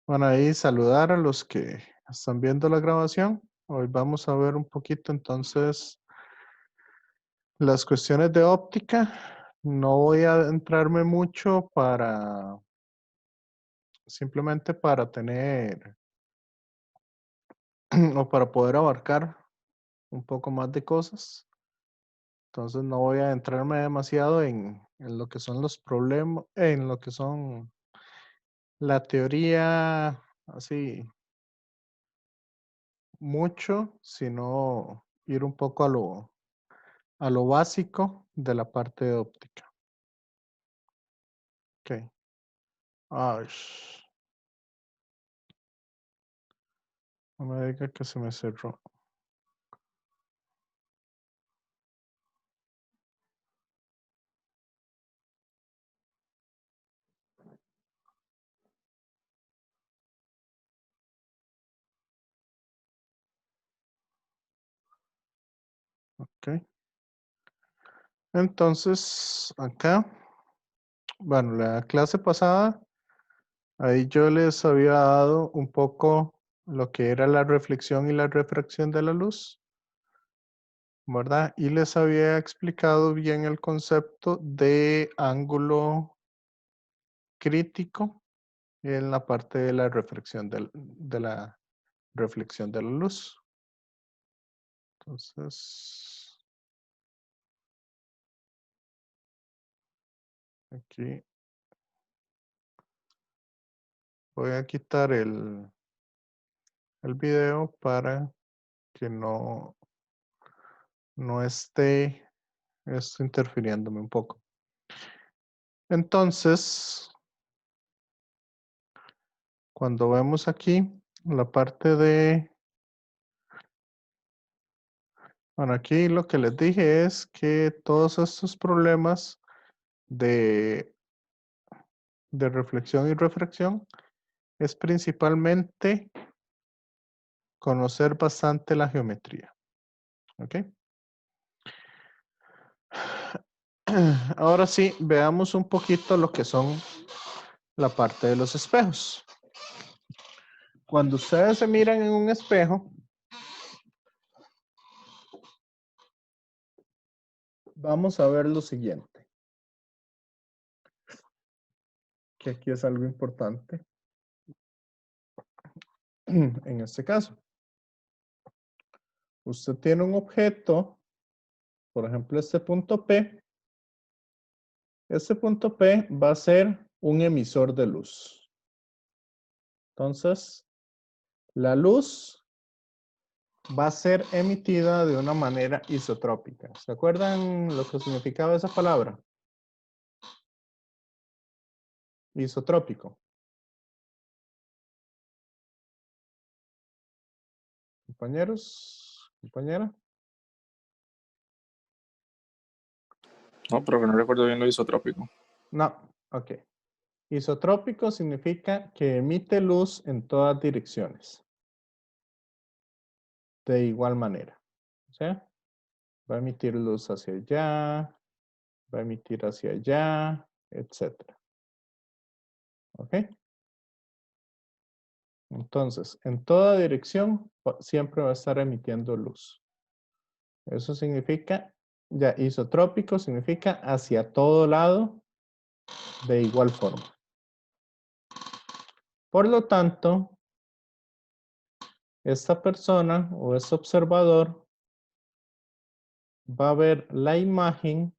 Bueno, ahí saludar a los que están viendo la grabación. Hoy vamos a ver un poquito entonces las cuestiones de óptica. No voy a entrarme mucho simplemente para tener o para poder abarcar un poco más de cosas. Entonces no voy a entrarme demasiado en lo que son los problemas, en lo que son la teoría, así mucho, sino ir un poco a lo básico de la parte de óptica. Ok. Ay, no me diga que se me cerró. Ok. Entonces, acá, bueno, la clase pasada, ahí yo les había dado un poco lo que era la reflexión y la refracción de la luz, ¿verdad? Y les había explicado bien el concepto de ángulo crítico en la parte de la reflexión de la reflexión de la luz. Entonces, aquí voy a quitar el video para que no esté esto interfiriéndome un poco. Entonces, cuando vemos aquí la parte de, bueno, aquí lo que les dije es que todos estos problemas de, de reflexión y refracción es principalmente conocer bastante la geometría. ¿Ok? Ahora sí, veamos un poquito lo que son la parte de los espejos. Cuando ustedes se miran en un espejo, vamos a ver lo siguiente, que aquí es algo importante en este caso. Usted tiene un objeto, por ejemplo, este punto P. Este punto P va a ser un emisor de luz. Entonces, la luz va a ser emitida de una manera isotrópica. ¿Se acuerdan lo que significaba esa palabra? Isotrópico. Compañeros, compañera. No, pero que no recuerdo bien lo isotrópico. No, ok. Isotrópico significa que emite luz en todas direcciones. De igual manera. O sea, va a emitir luz hacia allá, va a emitir hacia allá, etc. ¿Ok? Entonces, en toda dirección siempre va a estar emitiendo luz. Eso significa, ya isotrópico significa hacia todo lado de igual forma. Por lo tanto, esta persona o este observador va a ver la imagen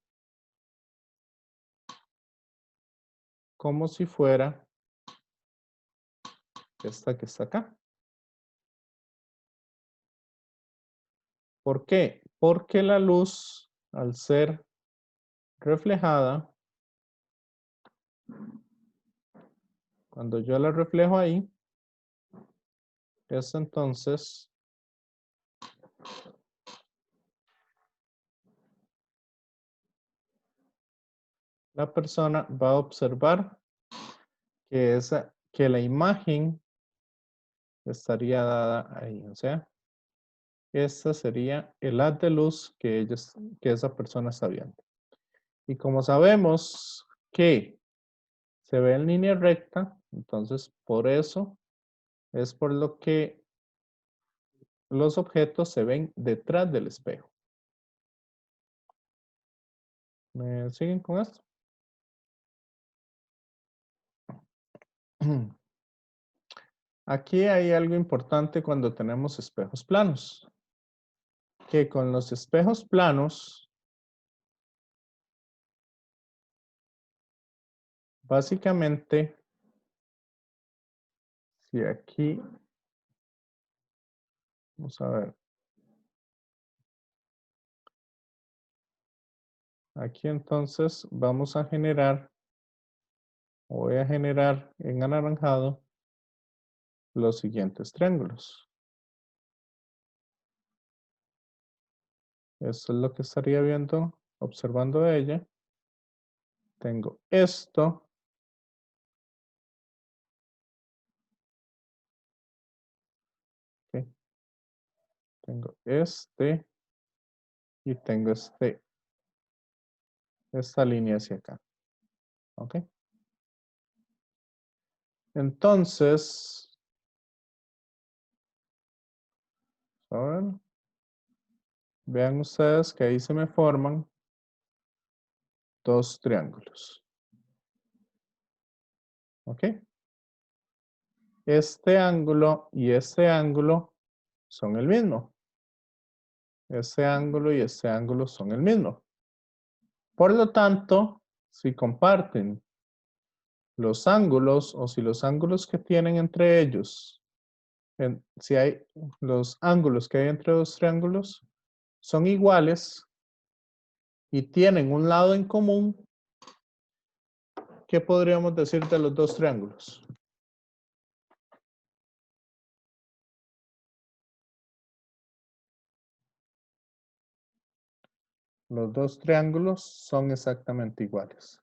como si fuera esta que está acá. ¿Por qué? Porque la luz, al ser reflejada, cuando yo la reflejo ahí, es entonces la persona va a observar que la imagen estaría dada ahí. O sea, esta sería el haz de luz que esa persona está viendo. Y como sabemos que se ve en línea recta, entonces por eso es por lo que los objetos se ven detrás del espejo. ¿Me siguen con esto? Aquí hay algo importante cuando tenemos espejos planos. Que con los espejos planos, básicamente, si aquí, vamos a ver. Aquí entonces vamos a generar, voy a generar en anaranjado los siguientes triángulos. Eso es lo que estaría viendo, observando de ella. Tengo esto. Okay. Tengo este y tengo esta línea hacia acá. ¿Ok? Entonces, a ver, vean ustedes que ahí se me forman dos triángulos. ¿Ok? Este ángulo y este ángulo son el mismo. Este ángulo y este ángulo son el mismo. Por lo tanto, si comparten los ángulos o si los ángulos que tienen entre ellos, si hay los ángulos que hay entre dos triángulos son iguales y tienen un lado en común, ¿qué podríamos decir de los dos triángulos? Los dos triángulos son exactamente iguales.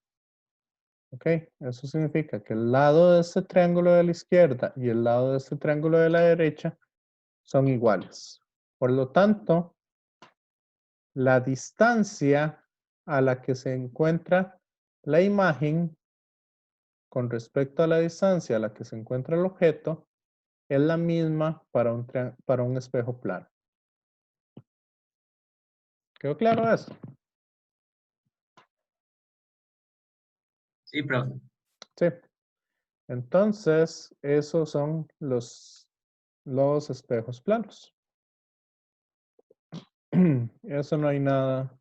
¿Ok? Eso significa que el lado de este triángulo de la izquierda y el lado de este triángulo de la derecha son iguales. Por lo tanto, la distancia a la que se encuentra la imagen con respecto a la distancia a la que se encuentra el objeto es la misma para un espejo plano. ¿Quedó claro eso? Sí, profe. Sí. Entonces, esos son los espejos planos. Eso no hay nada,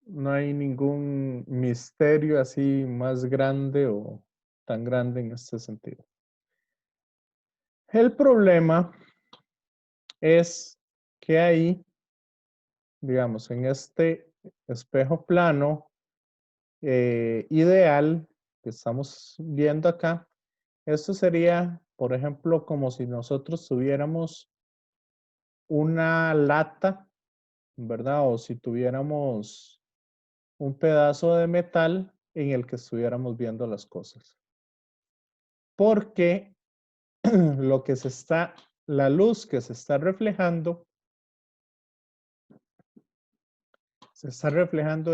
no hay ningún misterio así más grande o tan grande en este sentido. El problema es que ahí, digamos, en este espejo plano ideal que estamos viendo acá, esto sería, por ejemplo, como si nosotros tuviéramos una lata, ¿verdad? O si tuviéramos un pedazo de metal en el que estuviéramos viendo las cosas. Porque la luz que se está reflejando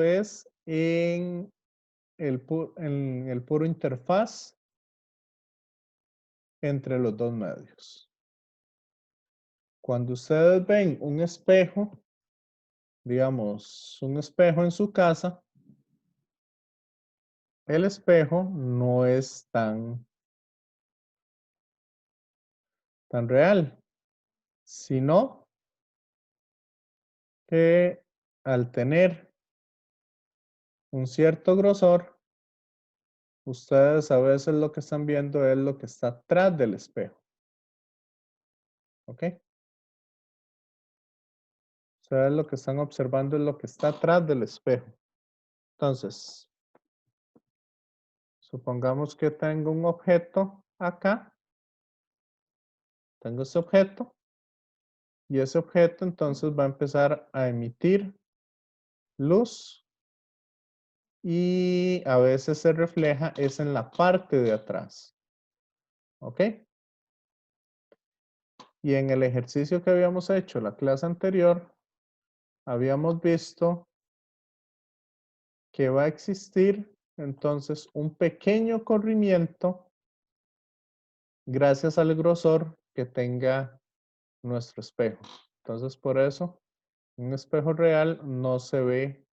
es en el puro interfaz entre los dos medios. Cuando ustedes ven un espejo, digamos, un espejo en su casa, el espejo no es tan real, sino que al tener un cierto grosor, ustedes a veces lo que están viendo es lo que está atrás del espejo. ¿Ok? Ustedes lo que están observando es lo que está atrás del espejo. Entonces, supongamos que tengo un objeto acá. Tengo ese objeto. Y ese objeto entonces va a empezar a emitir luz. Y a veces se refleja es en la parte de atrás. ¿Ok? Y en el ejercicio que habíamos hecho la clase anterior, habíamos visto que va a existir entonces un pequeño corrimiento gracias al grosor que tenga nuestro espejo. Entonces, por eso, en un espejo real no se ve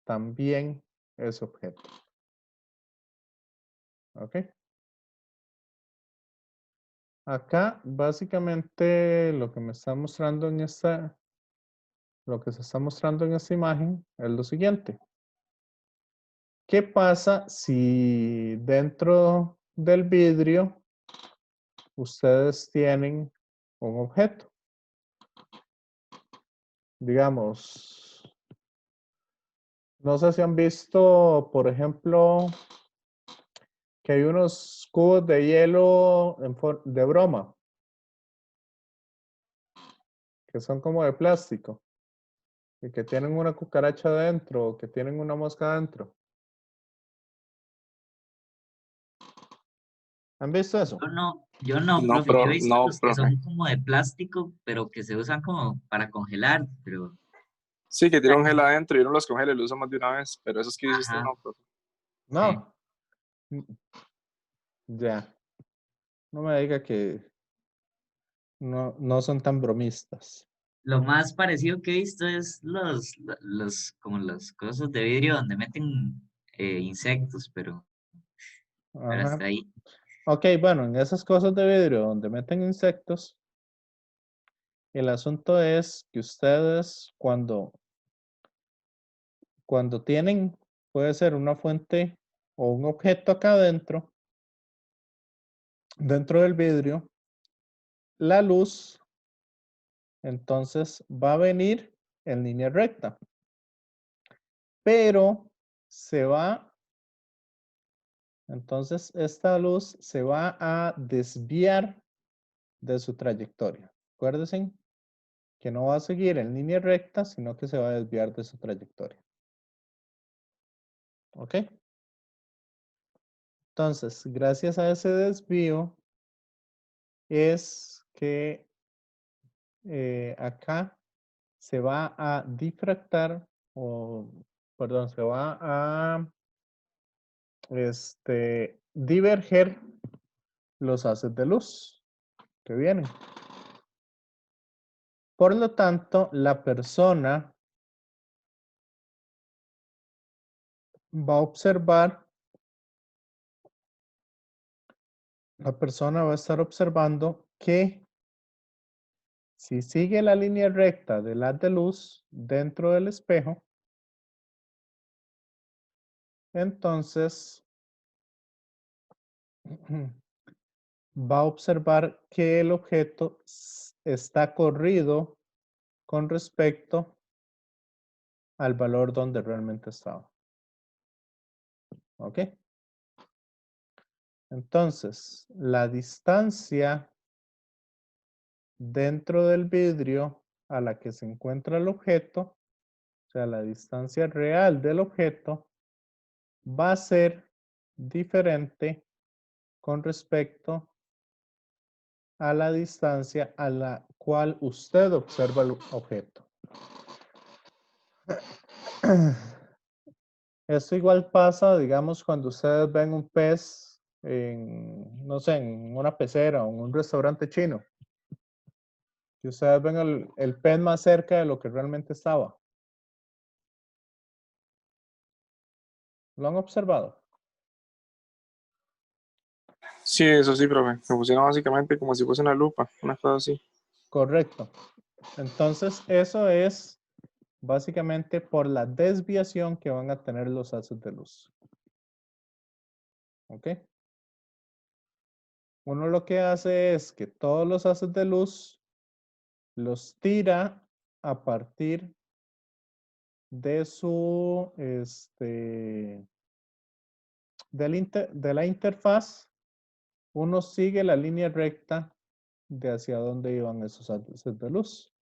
tan bien ese objeto. ¿Ok? Acá, básicamente, lo que me está mostrando en lo que se está mostrando en esta imagen es lo siguiente. ¿Qué pasa si dentro del vidrio ustedes tienen un objeto? Digamos, no sé si han visto, por ejemplo, que hay unos cubos de hielo de broma, que son como de plástico, y que tienen una cucaracha adentro, o que tienen una mosca adentro. ¿Han visto eso? Yo no, No, profe. Yo he visto no, los que profe. son como de plástico, pero que se usan como para congelar, pero, Sí, que tiene un gel adentro y uno los congela y lo usa más de una vez, pero esos que dice usted ajá, no, profe. sí. No. Ya. No me diga que no son tan bromistas. Lo más parecido que he visto es como los cosas de vidrio donde meten insectos, pero Ajá. hasta ahí. Ok, bueno, en esas cosas de vidrio donde meten insectos, el asunto es que ustedes cuando tienen, puede ser una fuente o un objeto acá adentro, dentro del vidrio, la luz entonces va a venir en línea recta, pero se va, entonces esta luz se va a desviar de su trayectoria. Acuérdense que no va a seguir en línea recta, sino que se va a desviar de su trayectoria. ¿Ok? Entonces, gracias a ese desvío, es que acá se va a difractar, o, perdón, se va a diverger los haces de luz que vienen. Por lo tanto, la persona va a observar, la persona va a estar observando que si sigue la línea recta del haz de luz dentro del espejo, entonces va a observar que el objeto está corrido con respecto al valor donde realmente estaba. ¿Ok? Entonces, la distancia dentro del vidrio a la que se encuentra el objeto, o sea, la distancia real del objeto, va a ser diferente con respecto a la distancia a la cual usted observa el objeto. Esto igual pasa, digamos, cuando ustedes ven un pez en, no sé, en una pecera o en un restaurante chino. Que ustedes ven el pez más cerca de lo que realmente estaba. ¿Lo han observado? Sí, eso sí, profe. Me pusieron básicamente como si fuese una lupa, una cosa así. Correcto. Entonces, eso es básicamente por la desviación que van a tener los haces de luz. ¿Ok? Uno lo que hace es que todos los haces de luz los tira a partir de su, de la interfaz. Uno sigue la línea recta de hacia dónde iban esos haces de luz.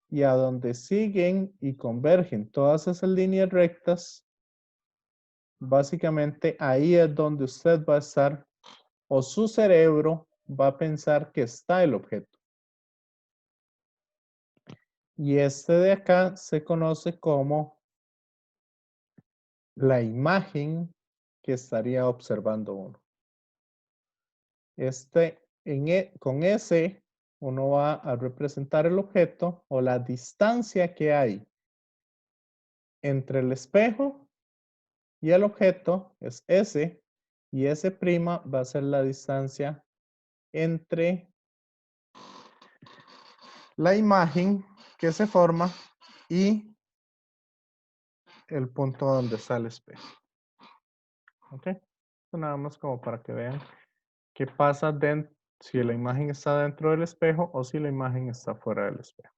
Y a donde siguen y convergen todas esas líneas rectas, básicamente ahí es donde usted va a estar o su cerebro va a pensar que está el objeto. Y este de acá se conoce como la imagen que estaría observando uno. con S uno va a representar el objeto o la distancia que hay entre el espejo y el objeto es S, y S' va a ser la distancia entre la imagen que se forma y el punto donde está el espejo. ¿Ok? Esto nada más como para que vean qué pasa si la imagen está dentro del espejo o si la imagen está fuera del espejo.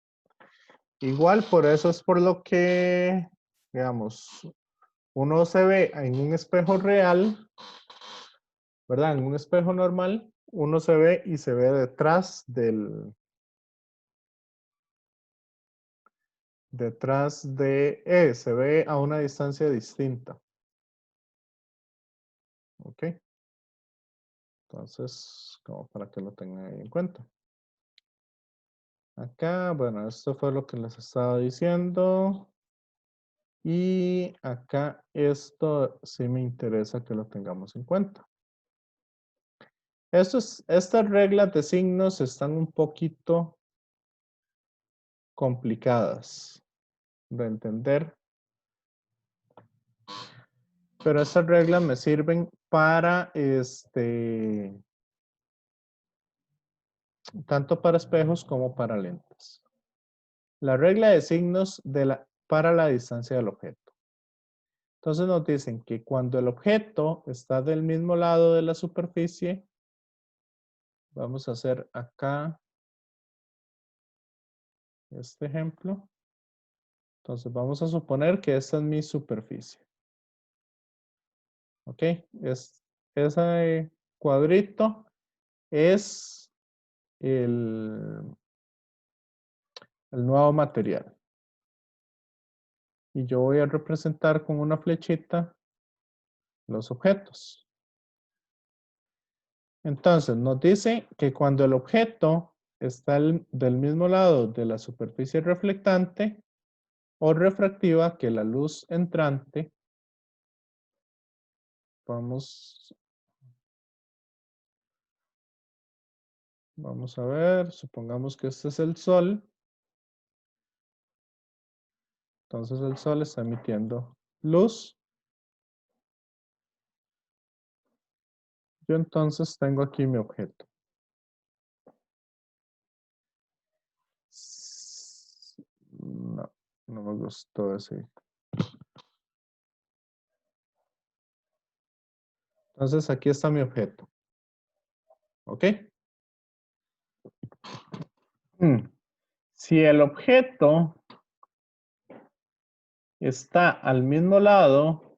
Igual, por eso es por lo que, digamos, uno se ve en un espejo real, ¿verdad? En un espejo normal, uno se ve y se ve detrás se ve a una distancia distinta. ¿Ok? Entonces, como para que lo tengan ahí en cuenta. Acá, bueno, esto fue lo que les estaba diciendo. Y acá esto sí me interesa que lo tengamos en cuenta. Estas reglas de signos están un poquito complicadas de entender. Pero estas reglas me sirven para tanto para espejos como para lentes. La regla de signos para la distancia del objeto. Entonces nos dicen que cuando el objeto está del mismo lado de la superficie, vamos a hacer acá este ejemplo. Entonces vamos a suponer que esta es mi superficie. ¿Ok? Ese cuadrito es el nuevo material. Y yo voy a representar con una flechita los objetos. Entonces nos dice que cuando el objeto está del mismo lado de la superficie reflectante o refractiva que la luz entrante, vamos a ver, supongamos que este es el sol. Entonces el sol está emitiendo luz. Yo entonces tengo aquí mi objeto. No, no me gustó ese. Entonces aquí está mi objeto. ¿Ok? Si el objeto está al mismo lado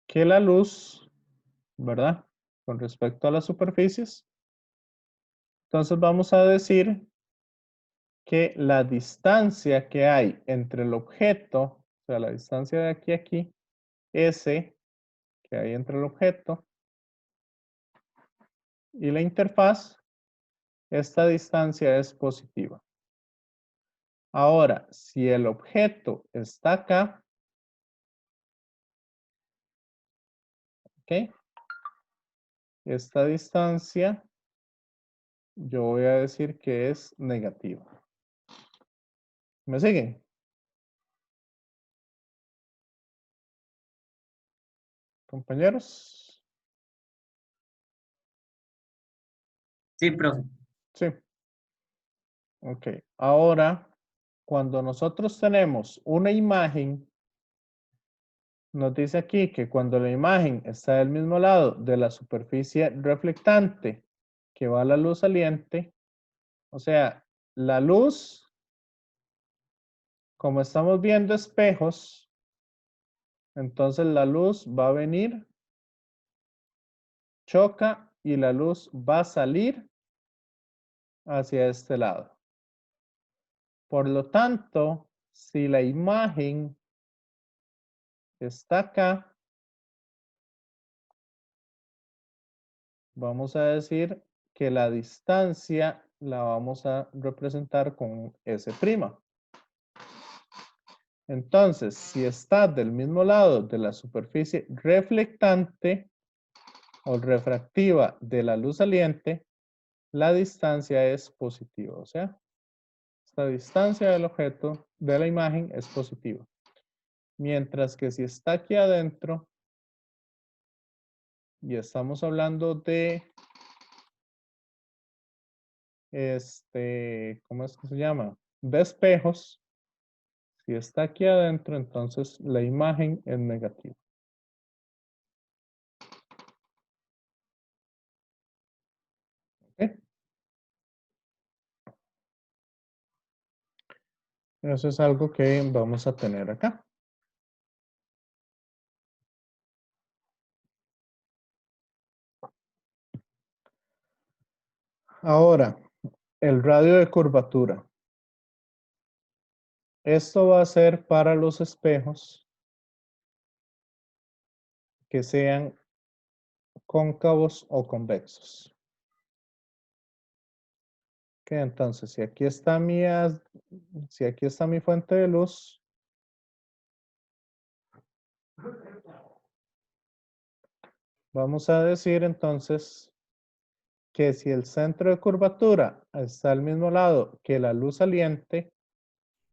que la luz, ¿verdad? Con respecto a las superficies, entonces vamos a decir que la distancia que hay entre el objeto, o sea, la distancia de aquí a aquí, S, que hay entre el objeto y la interfaz, esta distancia es positiva. Ahora, si el objeto está acá, ¿ok? Esta distancia, yo voy a decir que es negativa. ¿Me siguen? Compañeros. Sí, profe. Sí. Ok. Ahora, cuando nosotros tenemos una imagen, nos dice aquí que cuando la imagen está del mismo lado de la superficie reflectante que va a la luz saliente, o sea, la luz, como estamos viendo espejos, entonces la luz va a venir, choca y la luz va a salir hacia este lado. Por lo tanto, si la imagen está acá, vamos a decir que la distancia la vamos a representar con S'. Entonces, si está del mismo lado de la superficie reflectante, o refractiva de la luz saliente, la distancia es positiva. O sea, esta distancia del objeto de la imagen es positiva. Mientras que si está aquí adentro y estamos hablando de ¿cómo es que se llama? De espejos. Si está aquí adentro, entonces la imagen es negativa. ¿Ok? Eso es algo que vamos a tener acá. Ahora, el radio de curvatura. Esto va a ser para los espejos que sean cóncavos o convexos. Ok, entonces, si aquí está mi fuente de luz, vamos a decir entonces que si el centro de curvatura está al mismo lado que la luz saliente,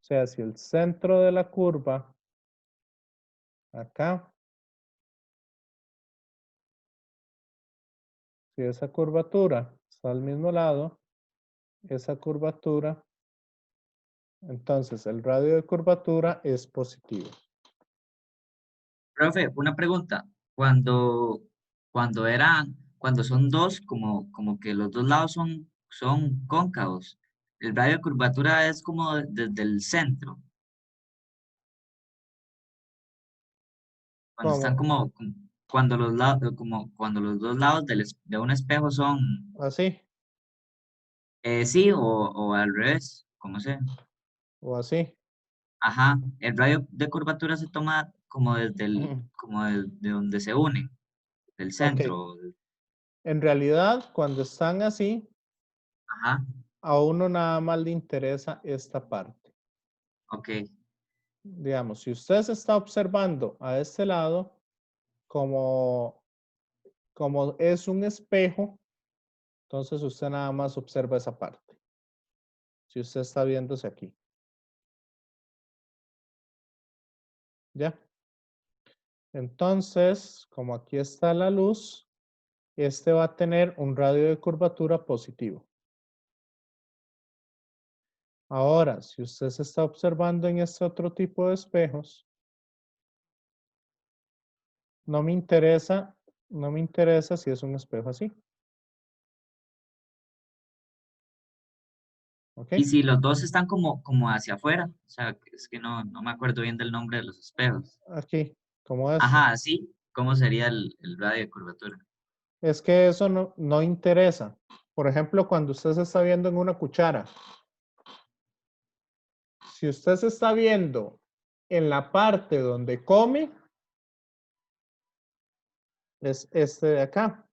o sea, si el centro de la curva acá, si esa curvatura está al mismo lado, esa curvatura, entonces el radio de curvatura es positivo. Profe, una pregunta. Cuando son dos, como que los dos lados son cóncavos, el radio de curvatura es como desde el centro. Cuando están ¿Cómo? cuando los lados, como cuando los dos lados de un espejo son, ¿Así? sí, o al revés, como sea. ¿O así? Ajá, el radio de curvatura se toma como de donde se une, del Ok. centro. En realidad, cuando están así, Ajá, a uno nada más le interesa esta parte. ok. Digamos, si usted se está observando a este lado, como, como es un espejo, entonces usted nada más observa esa parte. Si usted está viéndose aquí. ¿Ya? Entonces, como aquí está la luz, este va a tener un radio de curvatura positivo. Ahora, si usted se está observando en este otro tipo de espejos, no me interesa si es un espejo así. ¿Ok? Y si los dos están como hacia afuera, o sea, es que no me acuerdo bien del nombre de los espejos. Aquí, como es. Ajá, sí, ¿cómo sería el radio de curvatura? Es que eso no interesa. Por ejemplo, cuando usted se está viendo en una cuchara, si usted se está viendo en la parte donde come, es este de acá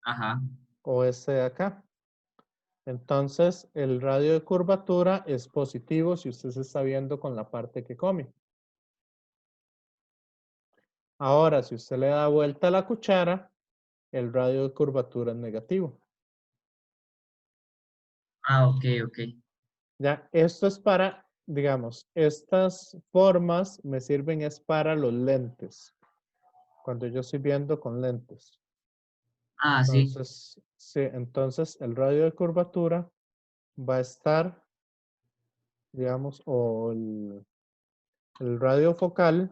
Ajá. o este de acá. Entonces, el radio de curvatura es positivo si usted se está viendo con la parte que come. Ahora, si usted le da vuelta a la cuchara, el radio de curvatura es negativo. Ah, ok, ok. Ya, esto es para, digamos, estas formas me sirven es para los lentes, cuando yo estoy viendo con lentes. Ah, sí. Entonces, sí, entonces el radio de curvatura va a estar, digamos, o el radio focal,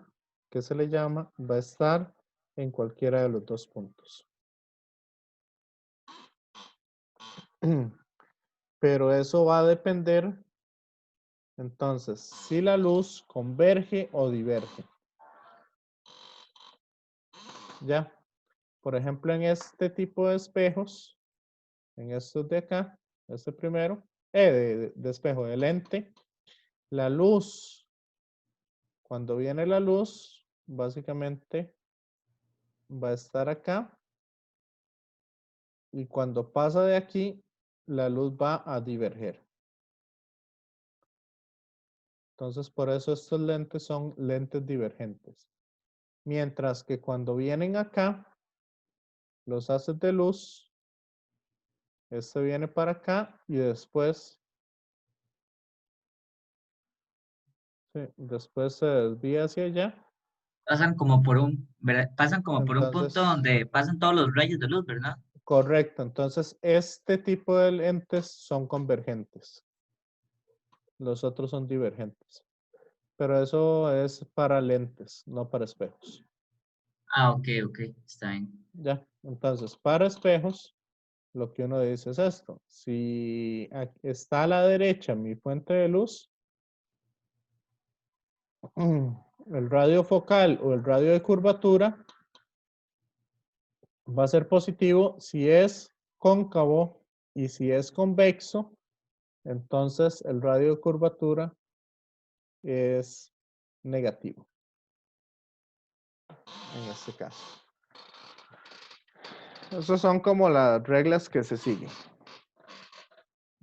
que se le llama, va a estar en cualquiera de los dos puntos. Pero eso va a depender, entonces, si la luz converge o diverge. ¿Ya? Por ejemplo, en este tipo de espejos, en estos de acá, este primero, de espejo de lente, la luz, cuando viene la luz, básicamente va a estar acá y cuando pasa de aquí, la luz va a diverger. Entonces, por eso estos lentes son lentes divergentes. Mientras que cuando vienen acá, los haces de luz. Este viene para acá y después, sí, después se desvía hacia allá. Pasan como por un, pasan como por un punto Entonces, donde pasan todos los rayos de luz, ¿verdad? correcto. Entonces, este tipo de lentes son convergentes. Los otros son divergentes. Pero eso es para lentes, no para espejos. Ah, ok, ok, está bien. Ya, entonces, para espejos, lo que uno dice es esto. Si está a la derecha mi fuente de luz, el radio focal o el radio de curvatura va a ser positivo si es cóncavo, y si es convexo, entonces el radio de curvatura es negativo en este caso. Esas son como las reglas que se siguen.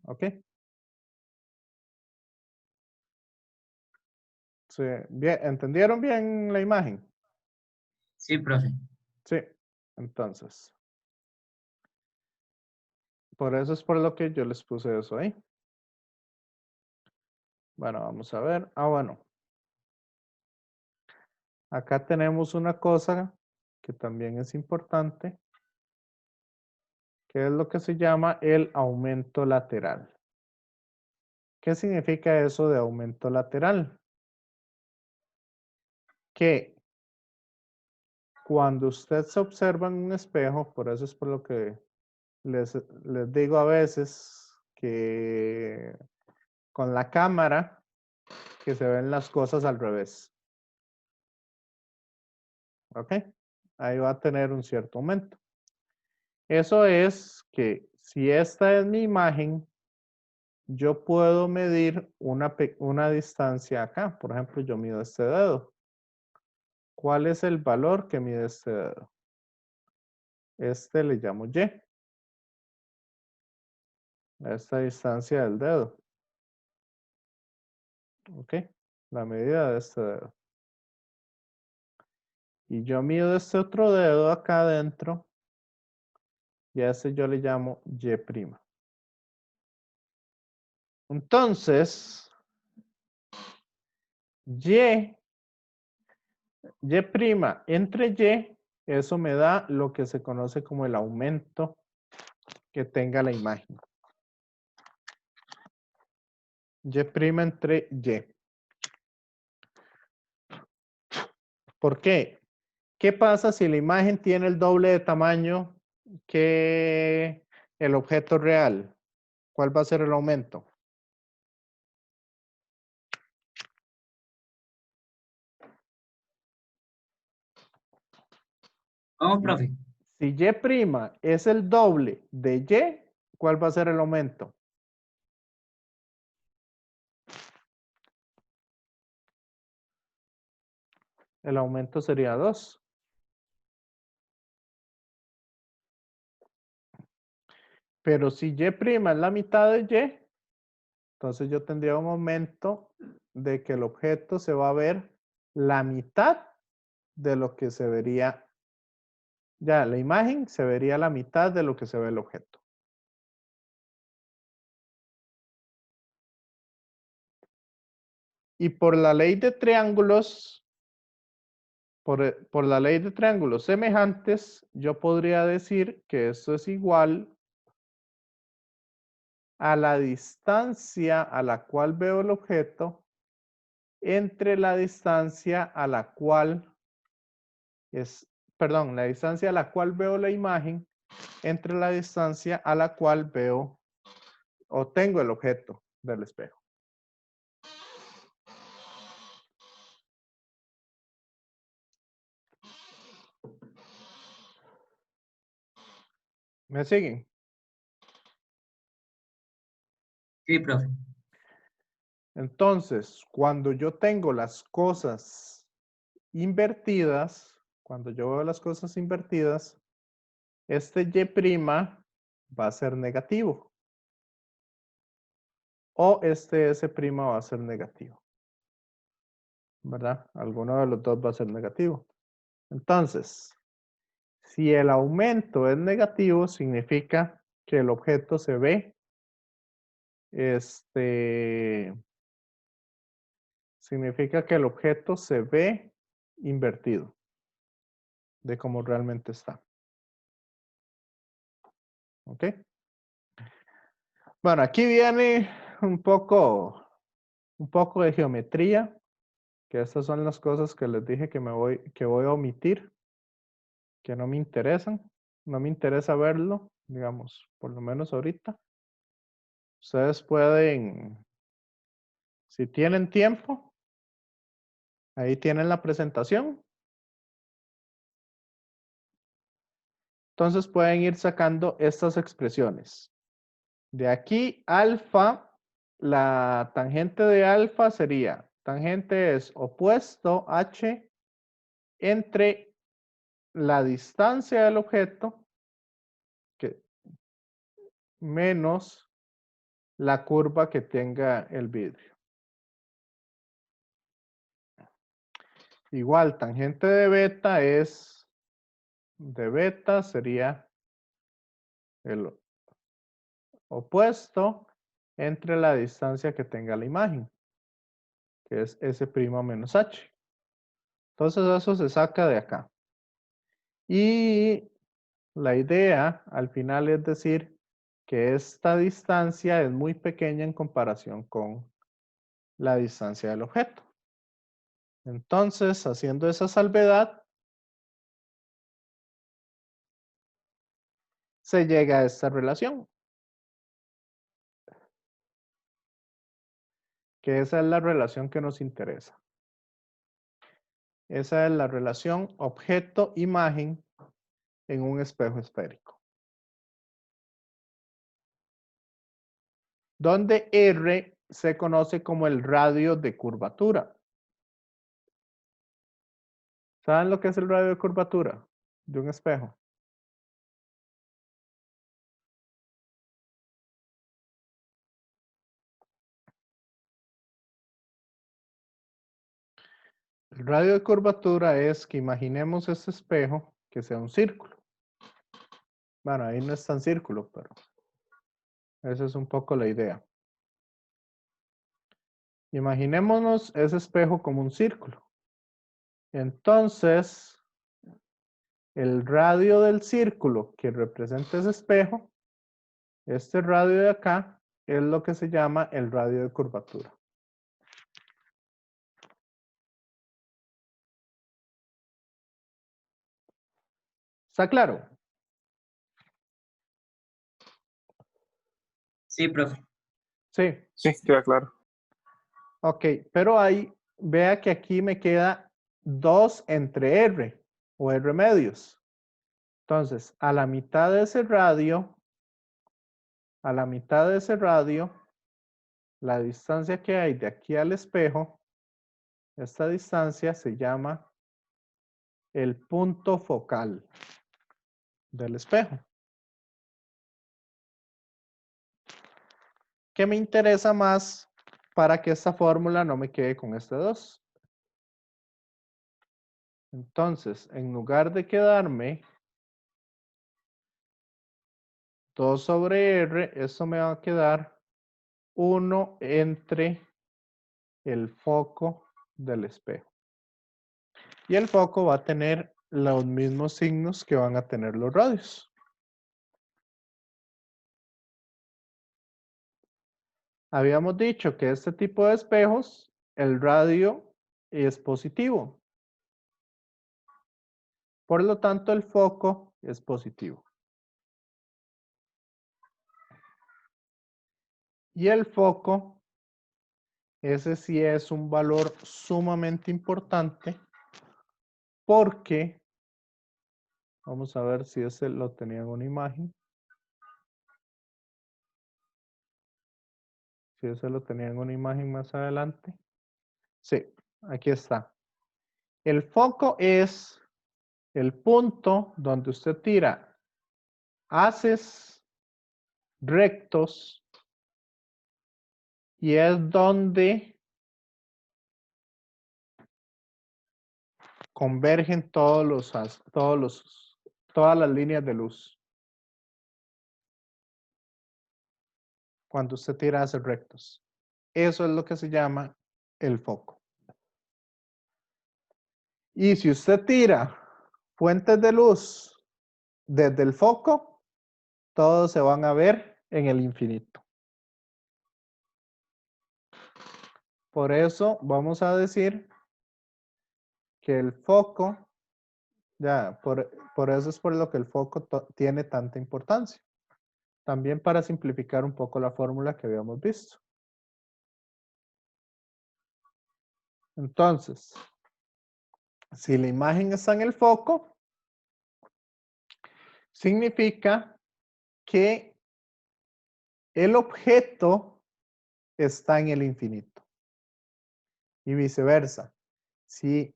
¿Ok? Sí, bien, ¿entendieron bien la imagen? Sí, profe. Sí, entonces, por eso es por lo que yo les puse eso ahí. Bueno, vamos a ver. Ah, bueno. Acá tenemos una cosa que también es importante, que es lo que se llama el aumento lateral. ¿Qué significa eso de aumento lateral? Que cuando usted se observa en un espejo, por eso es por lo que les digo a veces que con la cámara que se ven las cosas al revés. ¿Ok? Ahí va a tener un cierto aumento. Eso es que si esta es mi imagen, yo puedo medir una distancia acá. Por ejemplo, yo mido este dedo. ¿Cuál es el valor que mide este dedo? Este le llamo Y. A esta distancia del dedo. ¿Ok? La medida de este dedo. Y yo mido este otro dedo acá adentro. Y a ese yo le llamo Y'. Entonces, Y entre Y, eso me da lo que se conoce como el aumento que tenga la imagen. Y' entre Y. ¿Por qué? ¿Qué pasa si la imagen tiene el doble de tamaño que el objeto real? ¿Cuál va a ser el aumento? ¿Cómo, profe? Si Y' es el doble de Y, ¿cuál va a ser el aumento? El aumento sería 2. Pero si Y' es la mitad de Y, entonces yo tendría un aumento de que el objeto se va a ver la mitad de lo que se vería. Ya, la imagen se vería la mitad de lo que se ve el objeto. Y por la ley de triángulos, por la ley de triángulos semejantes, yo podría decir que esto es igual a la distancia a la cual veo el objeto entre la distancia a la cual la distancia a la cual veo la imagen entre la distancia a la cual veo o tengo el objeto del espejo. ¿Me siguen? Sí, profe. Entonces, cuando yo tengo las cosas invertidas, cuando yo veo las cosas invertidas, este Y' va a ser negativo. O este S' va a ser negativo. ¿Verdad? Alguno de los dos va a ser negativo. Entonces, Si el aumento es negativo, significa que el objeto se ve, significa que el objeto se ve invertido de cómo realmente está. ¿Ok? Bueno, aquí viene un poco de geometría, que estas son las cosas que les dije que voy a omitir, que no me interesan. No me interesa verlo, digamos, por lo menos ahorita. Ustedes pueden, si tienen tiempo, ahí tienen la presentación. Entonces pueden ir sacando estas expresiones. De aquí, alfa, la tangente de alfa sería, tangente es opuesto h entre la distancia del objeto menos la curva que tenga el vidrio. Igual, tangente de beta sería el opuesto entre la distancia que tenga la imagen, que es S' menos H. Entonces eso se saca de acá. Y la idea al final es decir que esta distancia es muy pequeña en comparación con la distancia del objeto. Entonces, haciendo esa salvedad, se llega a esta relación. Que esa es la relación que nos interesa. Esa es la relación objeto-imagen en un espejo esférico. Donde R se conoce como el radio de curvatura. ¿Saben lo que es el radio de curvatura de un espejo? El radio de curvatura es que imaginemos este espejo que sea un círculo. Bueno, ahí no es tan círculo, pero esa es un poco la idea. Imaginémonos ese espejo como un círculo. Entonces, el radio del círculo que representa ese espejo, este radio de acá, es lo que se llama el radio de curvatura. ¿Está claro? Sí, profe. Sí. Sí, queda claro. Ok, pero ahí, vea que aquí me queda 2 entre R o R medios. Entonces, a la mitad de ese radio, la distancia que hay de aquí al espejo, esta distancia se llama el punto focal del espejo. ¿Qué me interesa más para que esta fórmula no me quede con este 2? Entonces, en lugar de quedarme 2 sobre R, eso me va a quedar 1 entre el foco del espejo. Y el foco va a tener los mismos signos que van a tener los radios. Habíamos dicho que este tipo de espejos, el radio es positivo. Por lo tanto, el foco es positivo. Y el foco, ese sí es un valor sumamente importante porque, vamos a ver si ese lo tenía en una imagen. Si ese lo tenía en una imagen más adelante. Sí, aquí está. El foco es el punto donde usted tira haces rectos y es donde convergen todos todas las líneas de luz. Cuando usted tira hacia rectos. Eso es lo que se llama el foco. Y si usted tira fuentes de luz desde el foco, todos se van a ver en el infinito. Por eso vamos a decir que el foco, ya, por eso es por lo que el foco tiene tanta importancia. También para simplificar un poco la fórmula que habíamos visto. Entonces, si la imagen está en el foco, significa que el objeto está en el infinito. Y viceversa. Si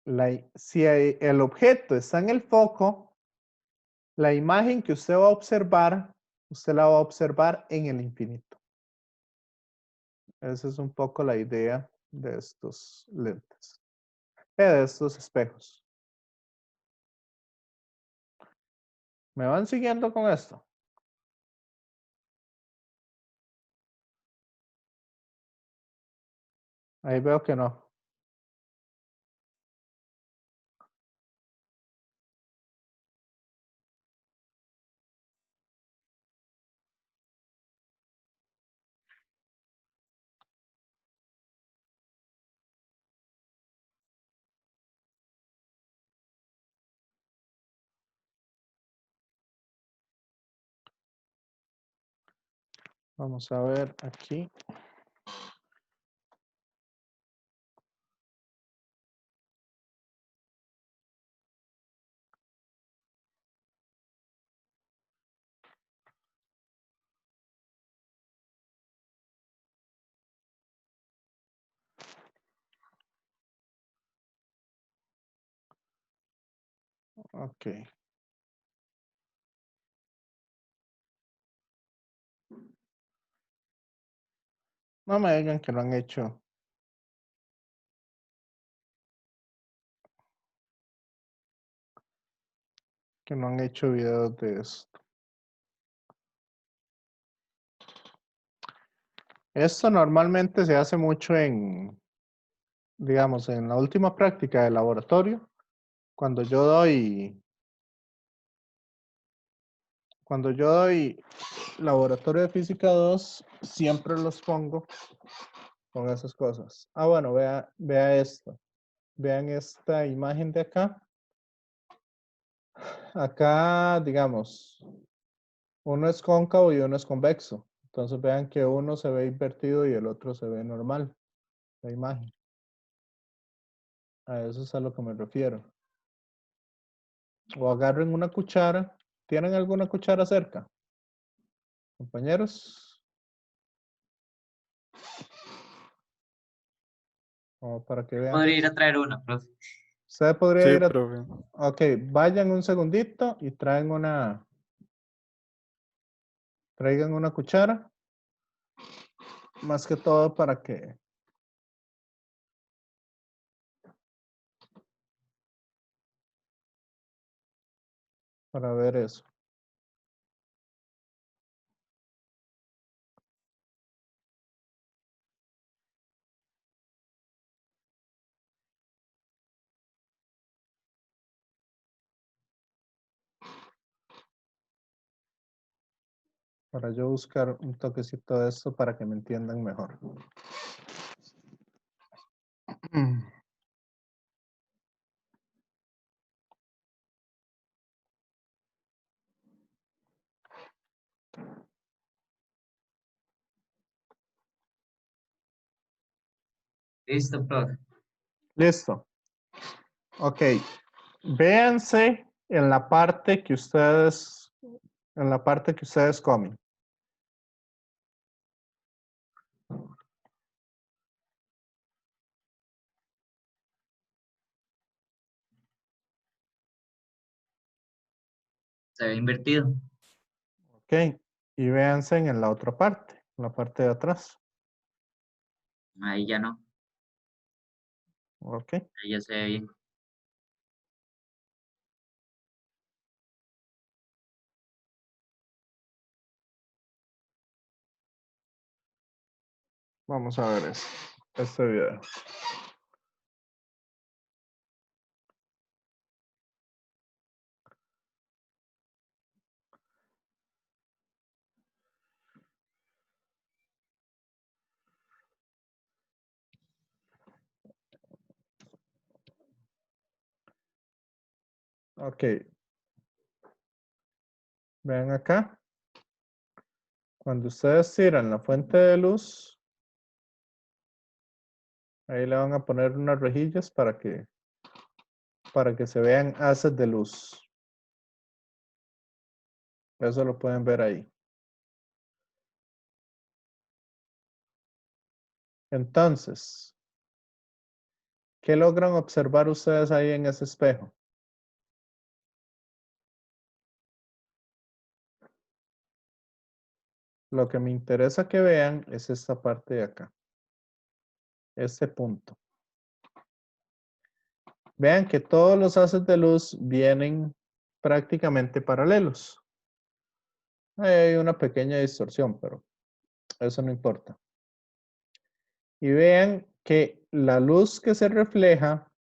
el objeto está en el foco, la imagen que usted va a observar, usted la va a observar en el infinito. Esa es un poco la idea de estos lentes, de estos espejos. ¿Me van siguiendo con esto? Ahí veo que no. Vamos a ver aquí. Ok. No me digan que no han hecho. Que no han hecho videos de esto. Esto normalmente se hace mucho en, digamos, en la última práctica de laboratorio. Cuando yo doy laboratorio de física 2, siempre los pongo con esas cosas. Ah, bueno, vea esto. Vean esta imagen de acá. Acá, digamos, uno es cóncavo y uno es convexo. Entonces vean que uno se ve invertido y el otro se ve normal, la imagen. A eso es a lo que me refiero. O agarren una cuchara. ¿Tienen alguna cuchara cerca? Compañeros. O para que vean. Podría ir a traer una, profe. Usted podría Sí, ir a... profe. Ok, vayan un segundito y traigan una... Traigan una cuchara. Más que todo para que... Para ver eso. Para yo buscar un toquecito de esto para que me entiendan mejor. Listo, profe. Listo. Ok. Véanse en la parte que ustedes comen. Se ve invertido. Ok. Y véanse en la otra parte, en la parte de atrás. Ahí ya no. Ok. Ahí ya se ve bien. Vamos a ver este video. Ok. Vean acá. Cuando ustedes tiran la fuente de luz, ahí le van a poner unas rejillas para que se vean haces de luz. Eso lo pueden ver ahí. Entonces, ¿qué logran observar ustedes ahí en ese espejo? Lo que me interesa que vean es esta parte de acá. Este punto. Vean que todos los haces de luz vienen prácticamente paralelos. Ahí hay una pequeña distorsión, pero eso no importa. Y vean que la luz que se refleja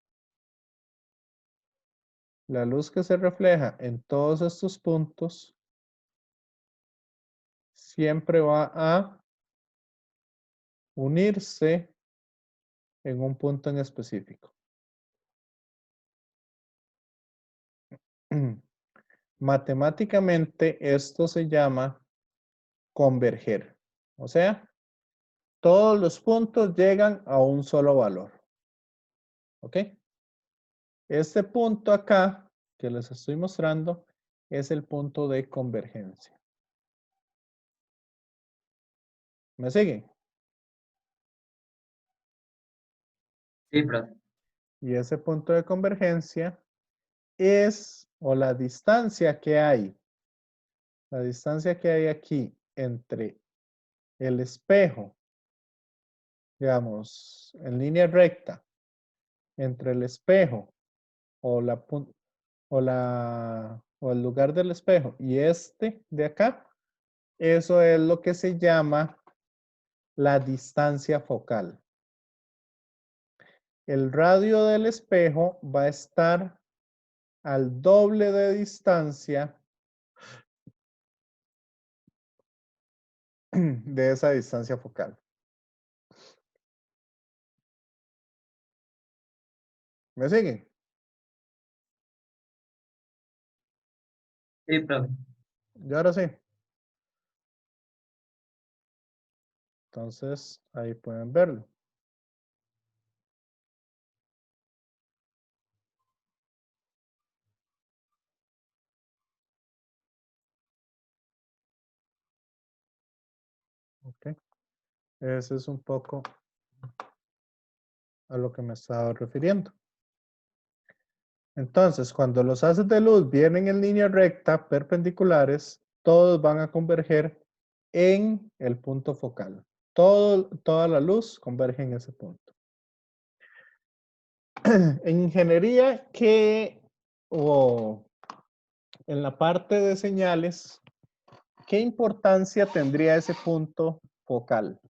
en todos estos puntos siempre va a unirse en un punto en específico. Matemáticamente esto se llama converger. O sea, todos los puntos llegan a un solo valor. ¿Ok? Este punto acá que les estoy mostrando es el punto de convergencia. ¿Me siguen? Sí, profe. Y ese punto de convergencia es, o la distancia que hay aquí entre el espejo, digamos, en línea recta, entre el espejo o el lugar del espejo y este de acá, eso es lo que se llama la distancia focal. El radio del espejo va a estar al doble de distancia de esa distancia focal. ¿Me siguen? Sí, profe. Y ahora sí. Entonces, ahí pueden verlo. Ok. Ese es un poco a lo que me estaba refiriendo. Entonces, cuando los haces de luz vienen en línea recta, perpendiculares, todos van a converger en el punto focal. Toda la luz converge en ese punto. En ingeniería, o en la parte de señales, ¿qué importancia tendría ese punto focal?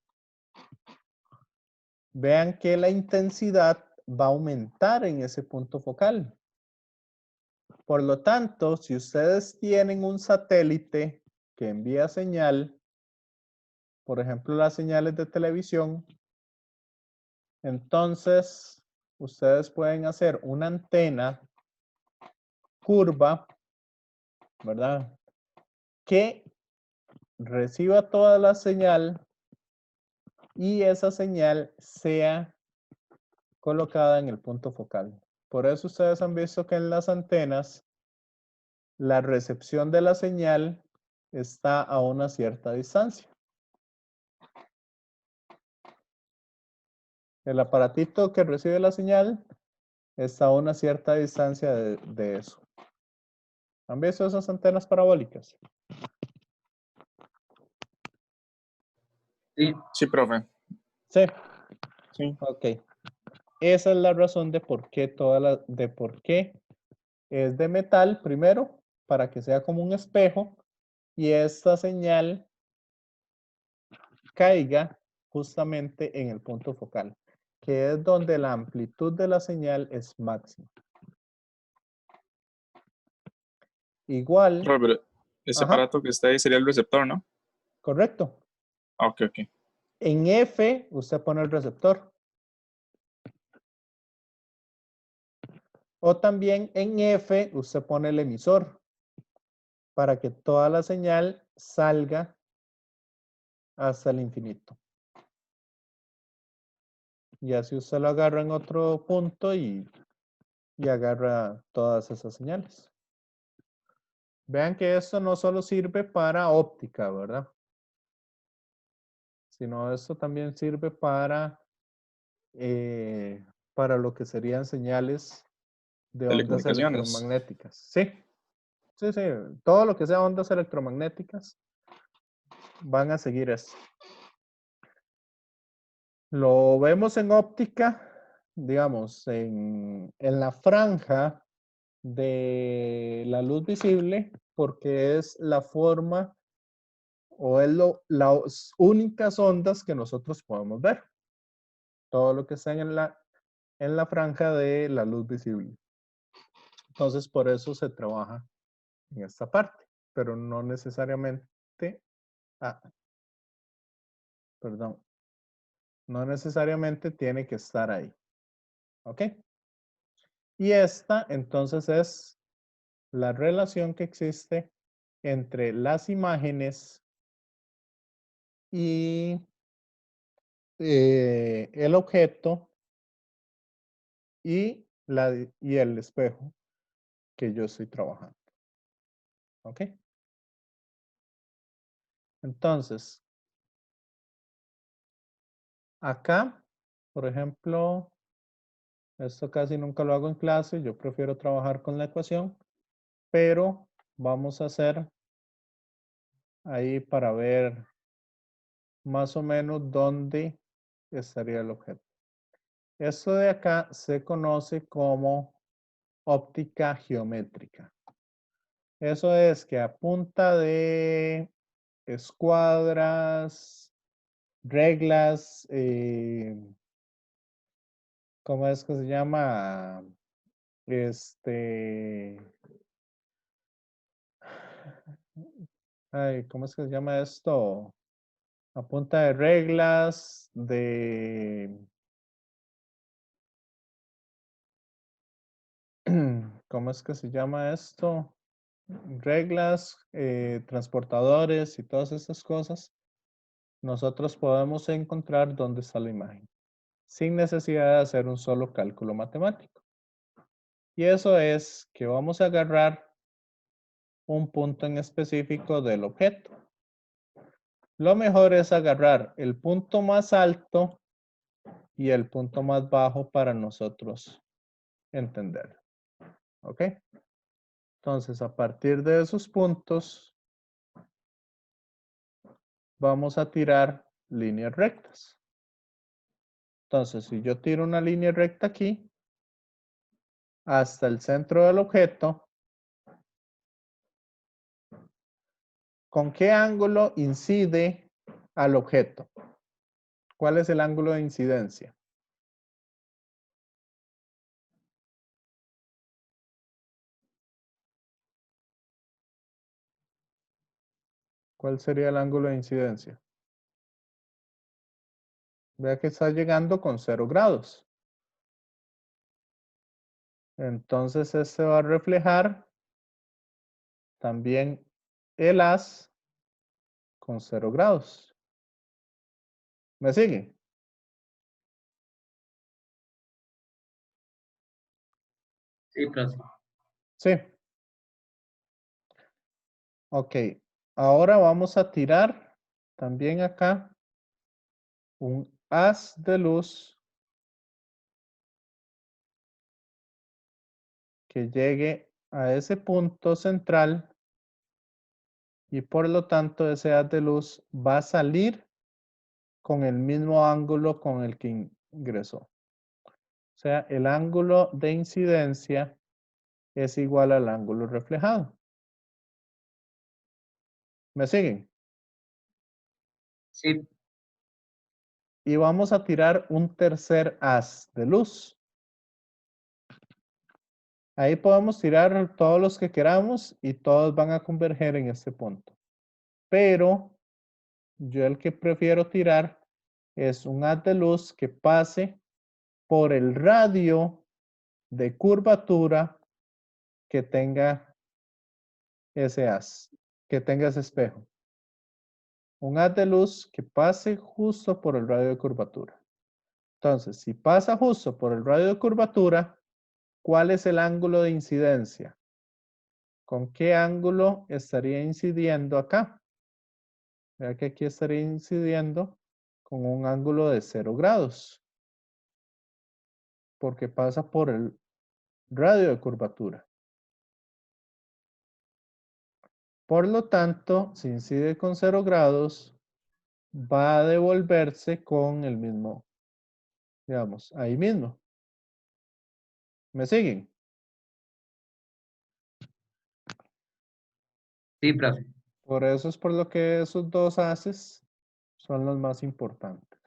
Vean que la intensidad va a aumentar en ese punto focal. Por lo tanto, si ustedes tienen un satélite que envía señal, por ejemplo, las señales de televisión, entonces ustedes pueden hacer una antena curva, ¿verdad? Que reciba toda la señal y esa señal sea colocada en el punto focal. Por eso ustedes han visto que en las antenas la recepción de la señal está a una cierta distancia. El aparatito que recibe la señal está a una cierta distancia de eso. ¿Han visto esas antenas parabólicas? Sí. Sí, profe. Sí. Sí. Ok. Esa es la razón de por qué es de metal, primero, para que sea como un espejo y esta señal caiga justamente en el punto focal, que es donde la amplitud de la señal es máxima. Igual, Profe, pero ese ajá, aparato que está ahí sería el receptor, ¿no? correcto. Ah, ok, ok. En F, usted pone el receptor. O también en F, usted pone el emisor para que toda la señal salga hasta el infinito. Y así usted lo agarra en otro punto y agarra todas esas señales. Vean que esto no solo sirve para óptica, ¿verdad? Sino esto también sirve para lo que serían señales de ondas Telecomunicaciones. electromagnéticas. Sí, sí, sí. Todo lo que sea ondas electromagnéticas van a seguir esto. Lo vemos en óptica, digamos, en la franja de la luz visible, porque es la forma o es las únicas ondas que nosotros podemos ver. Todo lo que está en la franja de la luz visible. Entonces, por eso se trabaja en esta parte, pero no necesariamente, perdón, no necesariamente tiene que estar ahí. ¿Ok? Y esta, entonces, es la relación que existe entre las imágenes y el objeto y el espejo que yo estoy trabajando. ¿Ok? Entonces, acá, por ejemplo, esto casi nunca lo hago en clase, yo prefiero trabajar con la ecuación, pero vamos a hacer ahí para ver más o menos dónde estaría el objeto. Esto de acá se conoce como óptica geométrica. Eso es que a punta de escuadras, reglas, ¿cómo es que se llama? Ay, ¿cómo es que se llama esto? A punta de reglas, ¿cómo es que se llama esto? Reglas, transportadores y todas esas cosas, nosotros podemos encontrar dónde está la imagen, sin necesidad de hacer un solo cálculo matemático. Y eso es que vamos a agarrar un punto en específico del objeto. Lo mejor es agarrar el punto más alto y el punto más bajo para nosotros entender. ¿Ok? Entonces, a partir de esos puntos, vamos a tirar líneas rectas. Entonces, si yo tiro una línea recta aquí, hasta el centro del objeto, ¿con qué ángulo incide al objeto? ¿Cuál es el ángulo de incidencia? ¿Cuál sería el ángulo de incidencia? Vea que está llegando con 0 grados. Entonces, este va a reflejar también el haz con 0 grados. ¿Me sigue? Sí, profe. Sí. Ok. Ahora vamos a tirar también acá un haz de luz que llegue a ese punto central y por lo tanto ese haz de luz va a salir con el mismo ángulo con el que ingresó. O sea, el ángulo de incidencia es igual al ángulo reflejado. ¿Me siguen? Sí, y vamos a tirar un tercer haz de luz. Ahí podemos tirar todos los que queramos y todos van a converger en este punto. Pero yo el que prefiero tirar es un haz de luz que pase por el radio de curvatura que tenga ese haz, que tenga ese espejo. Un haz de luz que pase justo por el radio de curvatura. Entonces, si pasa justo por el radio de curvatura, ¿cuál es el ángulo de incidencia? ¿Con qué ángulo estaría incidiendo acá? Vea que aquí estaría incidiendo con un ángulo de 0 grados, porque pasa por el radio de curvatura. Por lo tanto, si incide con 0 grados, va a devolverse con el mismo, digamos, ahí mismo. ¿Me siguen? Sí, profe. Por eso es por lo que esos dos haces son los más importantes.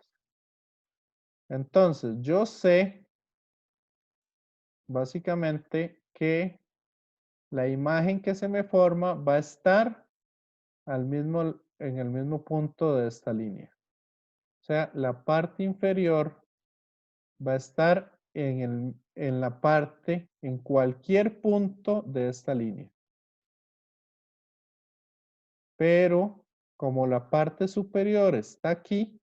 Entonces, yo sé básicamente que la imagen que se me forma va a estar en el mismo punto de esta línea. O sea, la parte inferior va a estar en la parte, en cualquier punto de esta línea. Pero como la parte superior está aquí,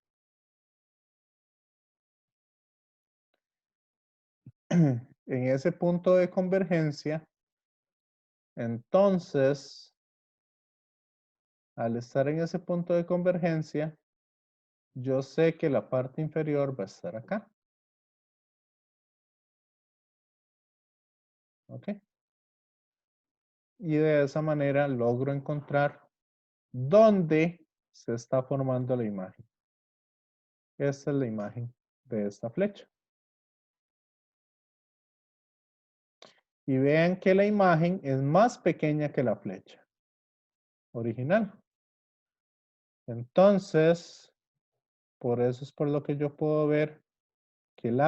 en ese punto de convergencia, entonces, al estar en ese punto de convergencia, yo sé que la parte inferior va a estar acá. ¿Ok? Y de esa manera logro encontrar dónde se está formando la imagen. Esta es la imagen de esta flecha. Y vean que la imagen es más pequeña que la flecha original. Entonces, por eso es por lo que yo puedo ver que el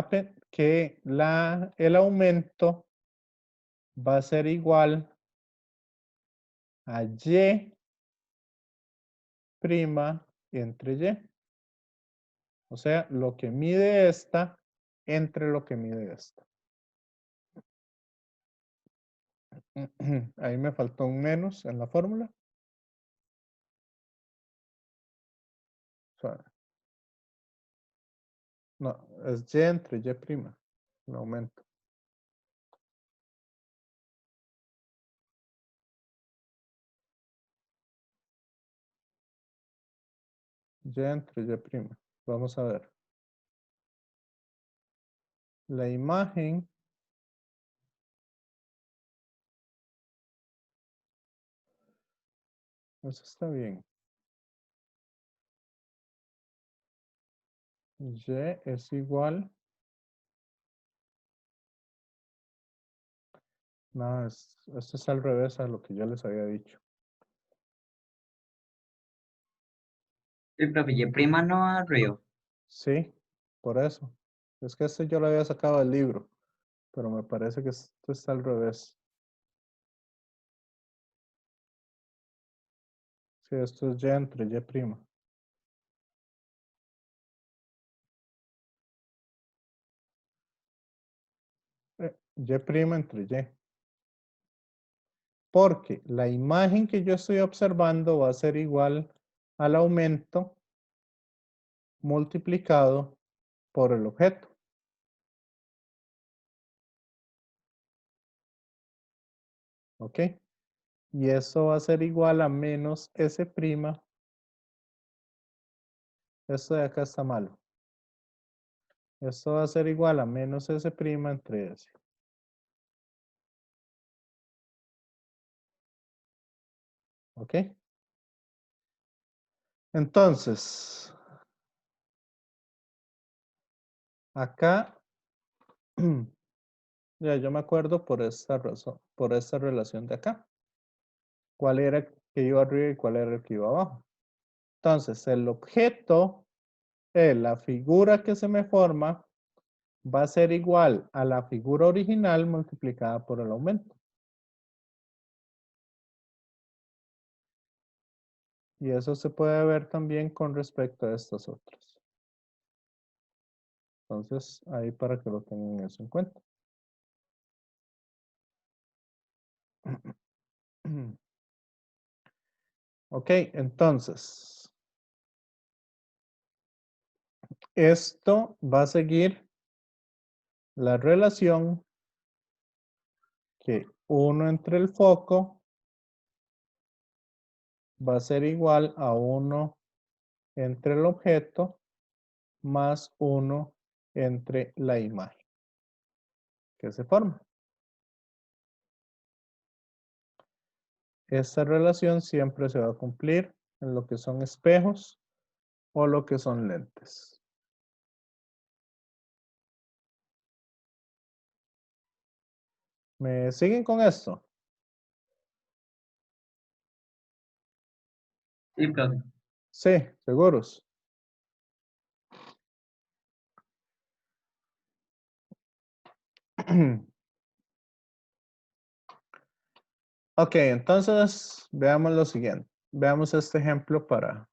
aumento va a ser igual a y' entre y. O sea, lo que mide esta entre lo que mide esta. Ahí me faltó un menos en la fórmula. No, es y entre y', el aumento. Y entre y'. Vamos a ver. La imagen eso está bien. Y es igual. No, esto es al revés a lo que yo les había dicho. Sí, profe, y prima no arriba. Sí, por eso. Es que este yo lo había sacado del libro, pero me parece que esto está al revés. Sí, esto es y entre y'. Y' entre y. Porque la imagen que yo estoy observando va a ser igual al aumento multiplicado por el objeto. ¿Ok? Y eso va a ser igual a menos S'. Esto de acá está malo. Esto va a ser igual a menos S' entre S. ¿Ok? Entonces, acá, ya yo me acuerdo por esta razón, por esta relación de acá. ¿Cuál era el que iba arriba y cuál era el que iba abajo? Entonces, el objeto la figura que se me forma va a ser igual a la figura original multiplicada por el aumento. Y eso se puede ver también con respecto a estas otras. Entonces, ahí para que lo tengan eso en cuenta. Ok, entonces, esto va a seguir la relación que 1 entre el foco va a ser igual a 1 entre el objeto más 1 entre la imagen que se forma. Esta relación siempre se va a cumplir en lo que son espejos o lo que son lentes. ¿Me siguen con esto? Sí, profe. Sí, seguros. Ok, entonces veamos lo siguiente. Veamos este ejemplo para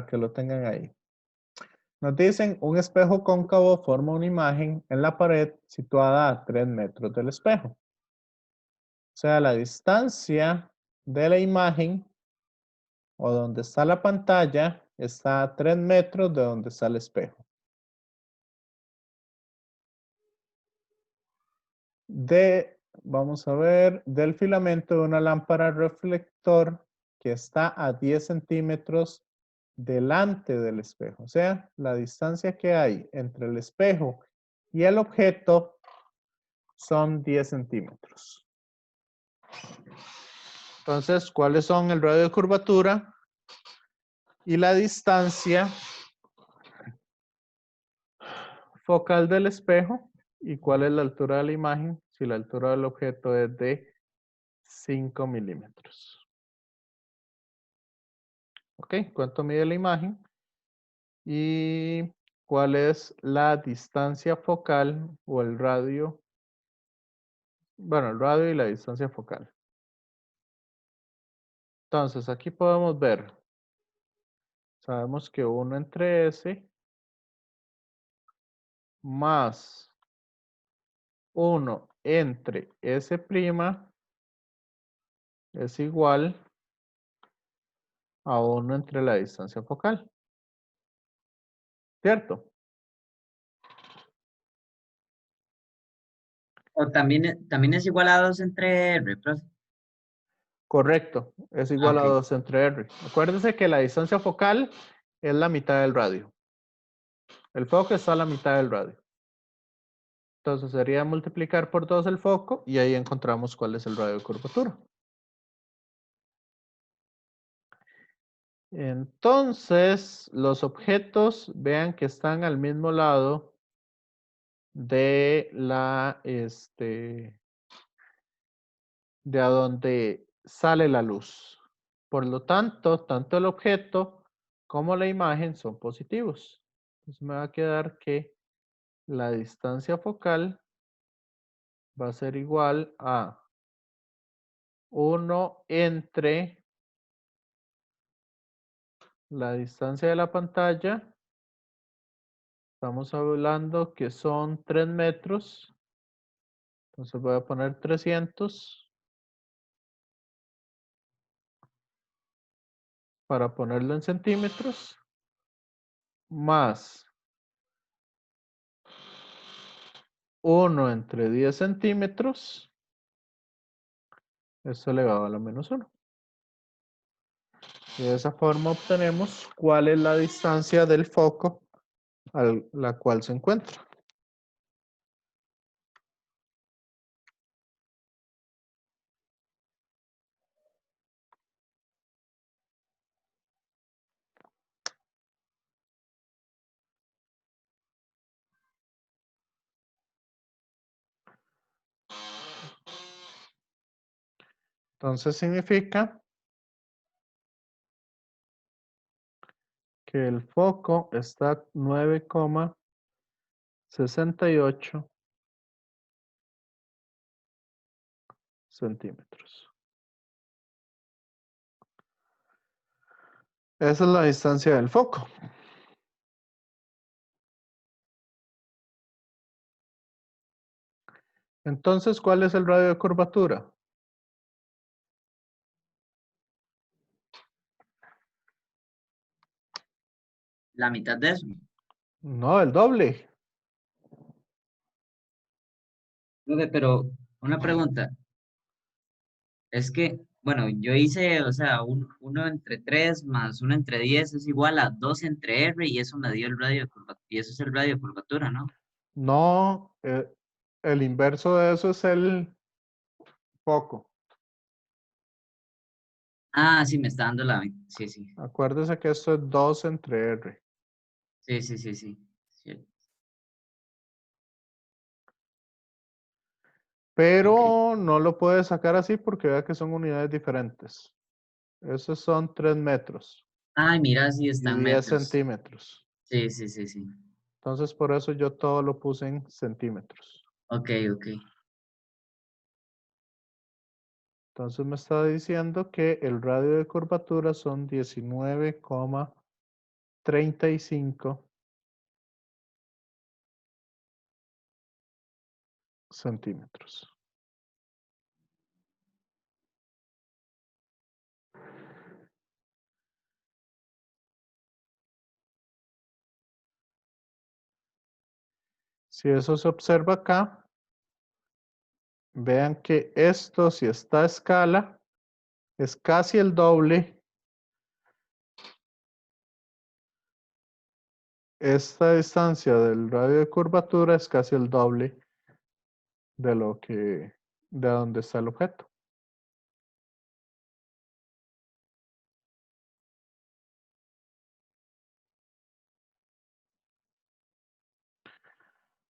que lo tengan ahí. Nos dicen un espejo cóncavo forma una imagen en la pared situada a 3 metros del espejo. O sea, la distancia de la imagen o donde está la pantalla está a 3 metros de donde está el espejo. Vamos a ver, del filamento de una lámpara reflector que está a 10 centímetros delante del espejo. O sea, la distancia que hay entre el espejo y el objeto son 10 centímetros. Entonces, ¿cuáles son el radio de curvatura y la distancia focal del espejo? ¿Y cuál es la altura de la imagen? Si la altura del objeto es de 5 milímetros. ¿Ok? ¿Cuánto mide la imagen? ¿Y cuál es la distancia focal o el radio? Bueno, el radio y la distancia focal. Entonces, aquí podemos ver. Sabemos que 1 entre S más 1 entre S' es igual a 1 entre la distancia focal. ¿Cierto? O también es igual a 2 entre R, profe. Correcto. Es igual a Ok. 2 entre R. Acuérdense que la distancia focal es la mitad del radio. El foco está a la mitad del radio. Entonces sería multiplicar por 2 el foco y ahí encontramos cuál es el radio de curvatura. Entonces, los objetos, vean que están al mismo lado de de a donde sale la luz. Por lo tanto, tanto el objeto como la imagen son positivos. Entonces me va a quedar que la distancia focal va a ser igual a 1 entre la distancia de la pantalla. Estamos hablando que son 3 metros. Entonces voy a poner 300 para ponerlo en centímetros. Más 1 entre 10 centímetros. Esto elevado a la menos 1. Y de esa forma obtenemos cuál es la distancia del foco a la cual se encuentra. Entonces significa que el foco está a 9,68 centímetros. Esa es la distancia del foco. Entonces, ¿cuál es el radio de curvatura? La mitad de eso. No, el doble. Profe, pero una pregunta. Es que, bueno, yo hice, o sea, 1 entre 3 más 1 entre 10 es igual a 2 entre R y eso me dio el radio de curvatura. Y eso es el radio de curvatura, ¿no? No, el inverso de eso es el foco. Ah, sí, me está dando la... Sí, sí. Acuérdese que esto es 2 entre R. Sí, sí, sí, sí. Cierto. Ok. Pero no lo puede sacar así porque vea que son unidades diferentes. Esos son 3 metros Ay, mira, sí y están 10 metros. centímetros. Sí, sí, sí, sí. Entonces, por eso yo todo lo puse en centímetros. Ok, ok. Entonces me está diciendo que el radio de curvatura son 19,35 centímetros. Si eso se observa acá, vean que esto, si está a escala, es casi el doble. Esta distancia del radio de curvatura es casi el doble de de donde está el objeto.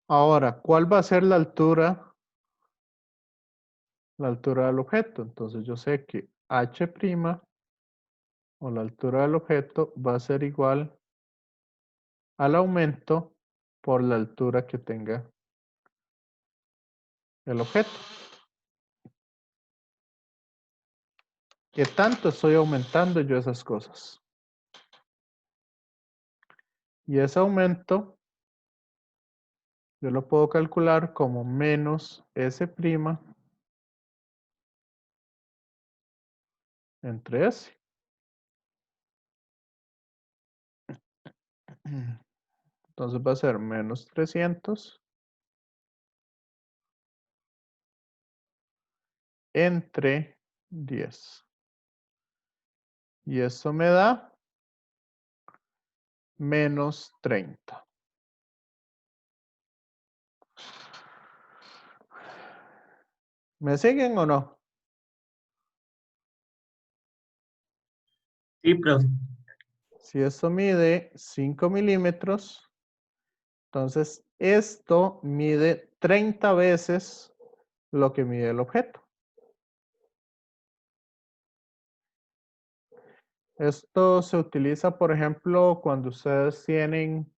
Ahora, ¿cuál va a ser la altura? La altura del objeto. Entonces yo sé que h' o la altura del objeto va a ser igual al aumento por la altura que tenga el objeto. ¿Qué tanto estoy aumentando yo esas cosas? Y ese aumento yo lo puedo calcular como menos S' entre S. Entonces va a ser menos 300 entre 10. Y eso me da menos 30. ¿Me siguen o no? Sí, profe. Si esto mide 5 milímetros, entonces esto mide 30 veces lo que mide el objeto. Esto se utiliza, por ejemplo, cuando ustedes tienen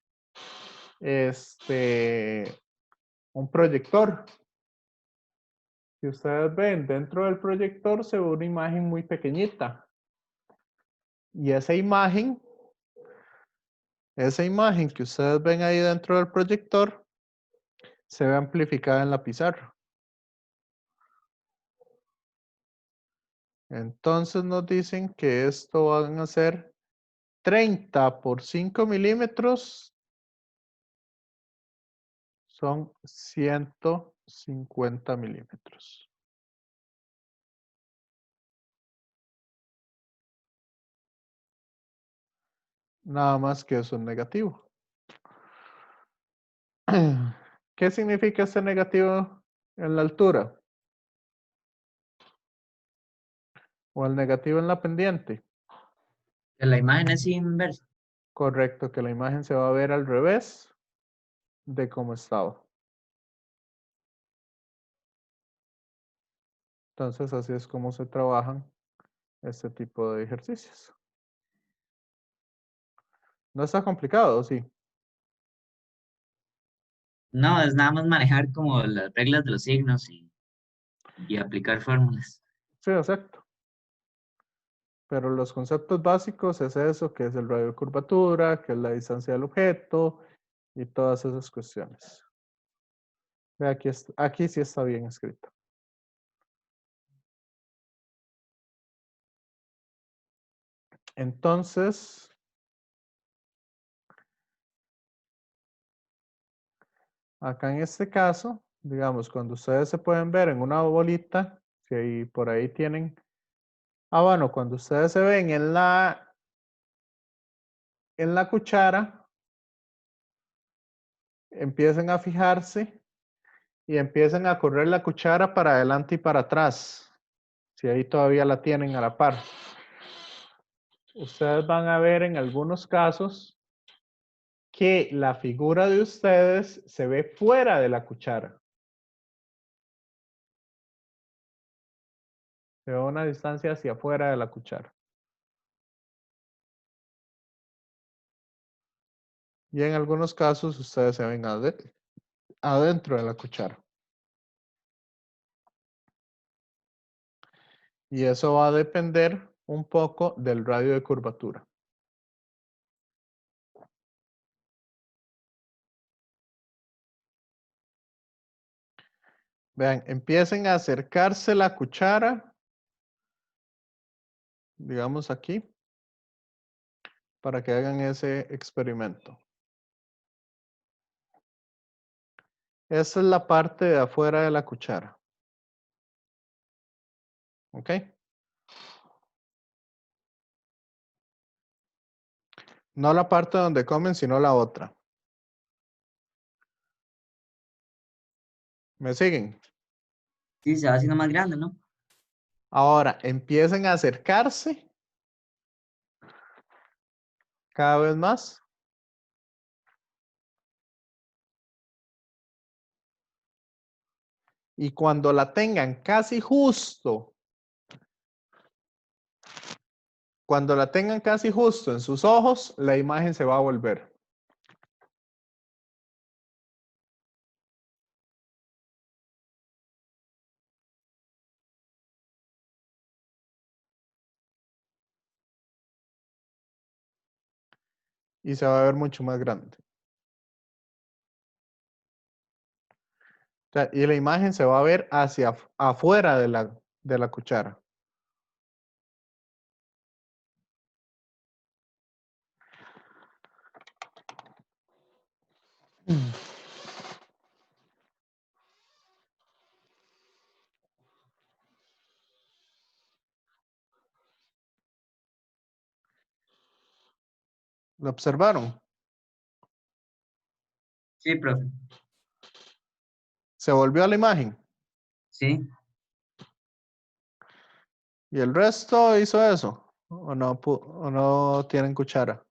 un proyector. Si ustedes ven, dentro del proyector se ve una imagen muy pequeñita. Y esa imagen que ustedes ven ahí dentro del proyector se ve amplificada en la pizarra. Entonces nos dicen que esto van a ser 30 por 5 milímetros, son 150 milímetros. Nada más que eso es negativo. ¿Qué significa este negativo en la altura? O el negativo en la pendiente. Que la imagen es inversa. Correcto, que la imagen se va a ver al revés de cómo estaba. Entonces así es como se trabajan este tipo de ejercicios. No está complicado, sí. No, es nada más manejar como las reglas de los signos y aplicar fórmulas. Sí, exacto. Pero los conceptos básicos es eso, que es el radio de curvatura, que es la distancia del objeto y todas esas cuestiones. Ve, aquí sí está bien escrito. Entonces, acá en este caso, digamos, cuando ustedes se pueden ver en una bolita, si por ahí tienen. Ah, bueno, cuando ustedes se ven en la cuchara, empiecen a fijarse y empiecen a correr la cuchara para adelante y para atrás. Si ahí todavía la tienen a la par. Ustedes van a ver en algunos casos que la figura de ustedes se ve fuera de la cuchara. Se ve a una distancia hacia afuera de la cuchara. Y en algunos casos ustedes se ven adentro de la cuchara. Y eso va a depender un poco del radio de curvatura. Vean, empiecen a acercarse la cuchara, digamos aquí, para que hagan ese experimento. Esa es la parte de afuera de la cuchara. ¿Ok? No la parte donde comen, sino la otra. ¿Me siguen? Sí, se va haciendo más grande, ¿no? Ahora, empiecen a acercarse cada vez más. Y cuando la tengan casi justo, cuando la tengan casi justo en sus ojos, la imagen se va a volver. Y se va a ver mucho más grande. O sea, y la imagen se va a ver hacia afuera de la cuchara. ¿Lo observaron? Sí, profe. Se volvió a la imagen. Sí. ¿Y el resto hizo eso? ¿O no, o no tienen cuchara?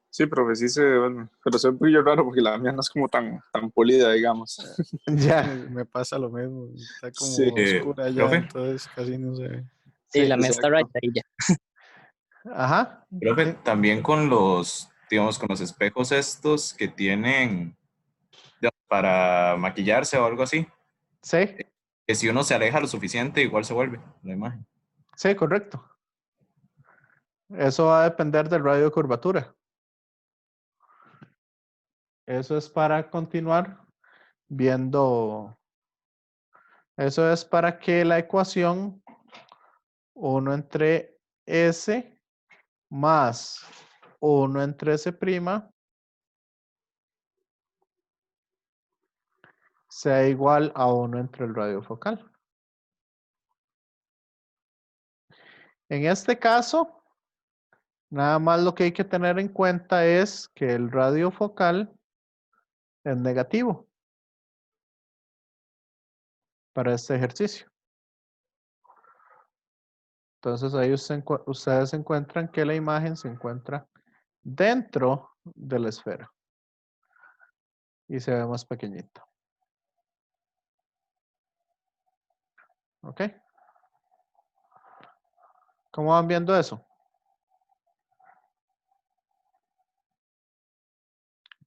Sí, profe, sí se devuelve. Pero se ve un poquillo raro porque la mía no es como tan pulida, digamos. Ya, Me pasa lo mismo, está Sí, como oscura ya, Profe, entonces casi no se ve. sí, sí. la mía está exacto. rayadilla. Ajá. Profe, Sí. también con los, digamos, con los espejos estos que tienen digamos, para maquillarse o algo así, Sí, que si uno se aleja lo suficiente, igual se vuelve la imagen. sí, correcto. Eso va a depender del radio de curvatura. Eso es para continuar viendo. Eso es para que la ecuación 1 entre S más 1 entre S' sea igual a 1 entre el radio focal. En este caso, nada más lo que hay que tener en cuenta es que el radio focal es negativo para este ejercicio. Entonces ahí ustedes encuentran que la imagen se encuentra dentro de la esfera y se ve más pequeñita. ¿Ok? ¿Cómo van viendo eso?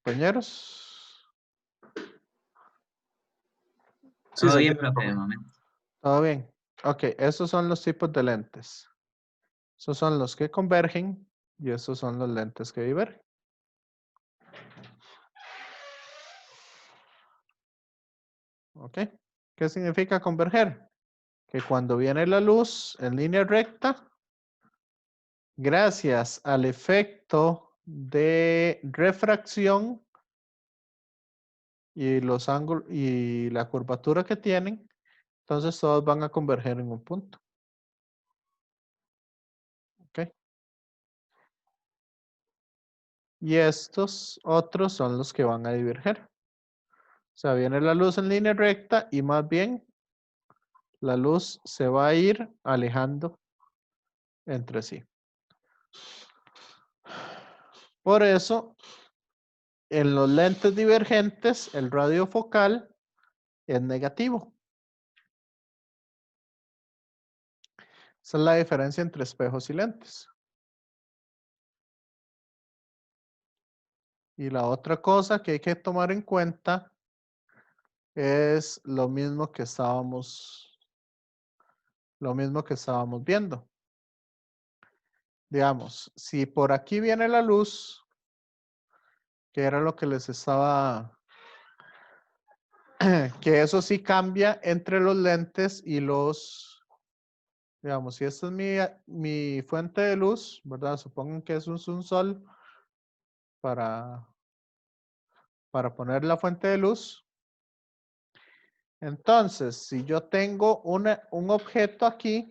Compañeros, Sí, Todo se bien, entiende, profe, de profe. momento. ¿todo bien? Ok, esos son los tipos de lentes. Esos son los que convergen y esos son los lentes que divergen. Ok, ¿qué significa converger? Que cuando viene la luz en línea recta, gracias al efecto de refracción y los ángulos y la curvatura que tienen, entonces todos van a converger en un punto. Ok. Y estos otros son los que van a diverger. O sea, viene la luz en línea recta y más bien la luz se va a ir alejando entre sí. Por eso, en los lentes divergentes, el radio focal es negativo. Esa es la diferencia entre espejos y lentes. Y la otra cosa que hay que tomar en cuenta es lo mismo que estábamos viendo. Digamos, si por aquí viene la luz, que era lo que les estaba, que eso sí cambia entre los lentes y los, digamos, si esta es mi fuente de luz, ¿verdad? Supongan que es un sol para poner la fuente de luz. Entonces, si yo tengo un objeto aquí,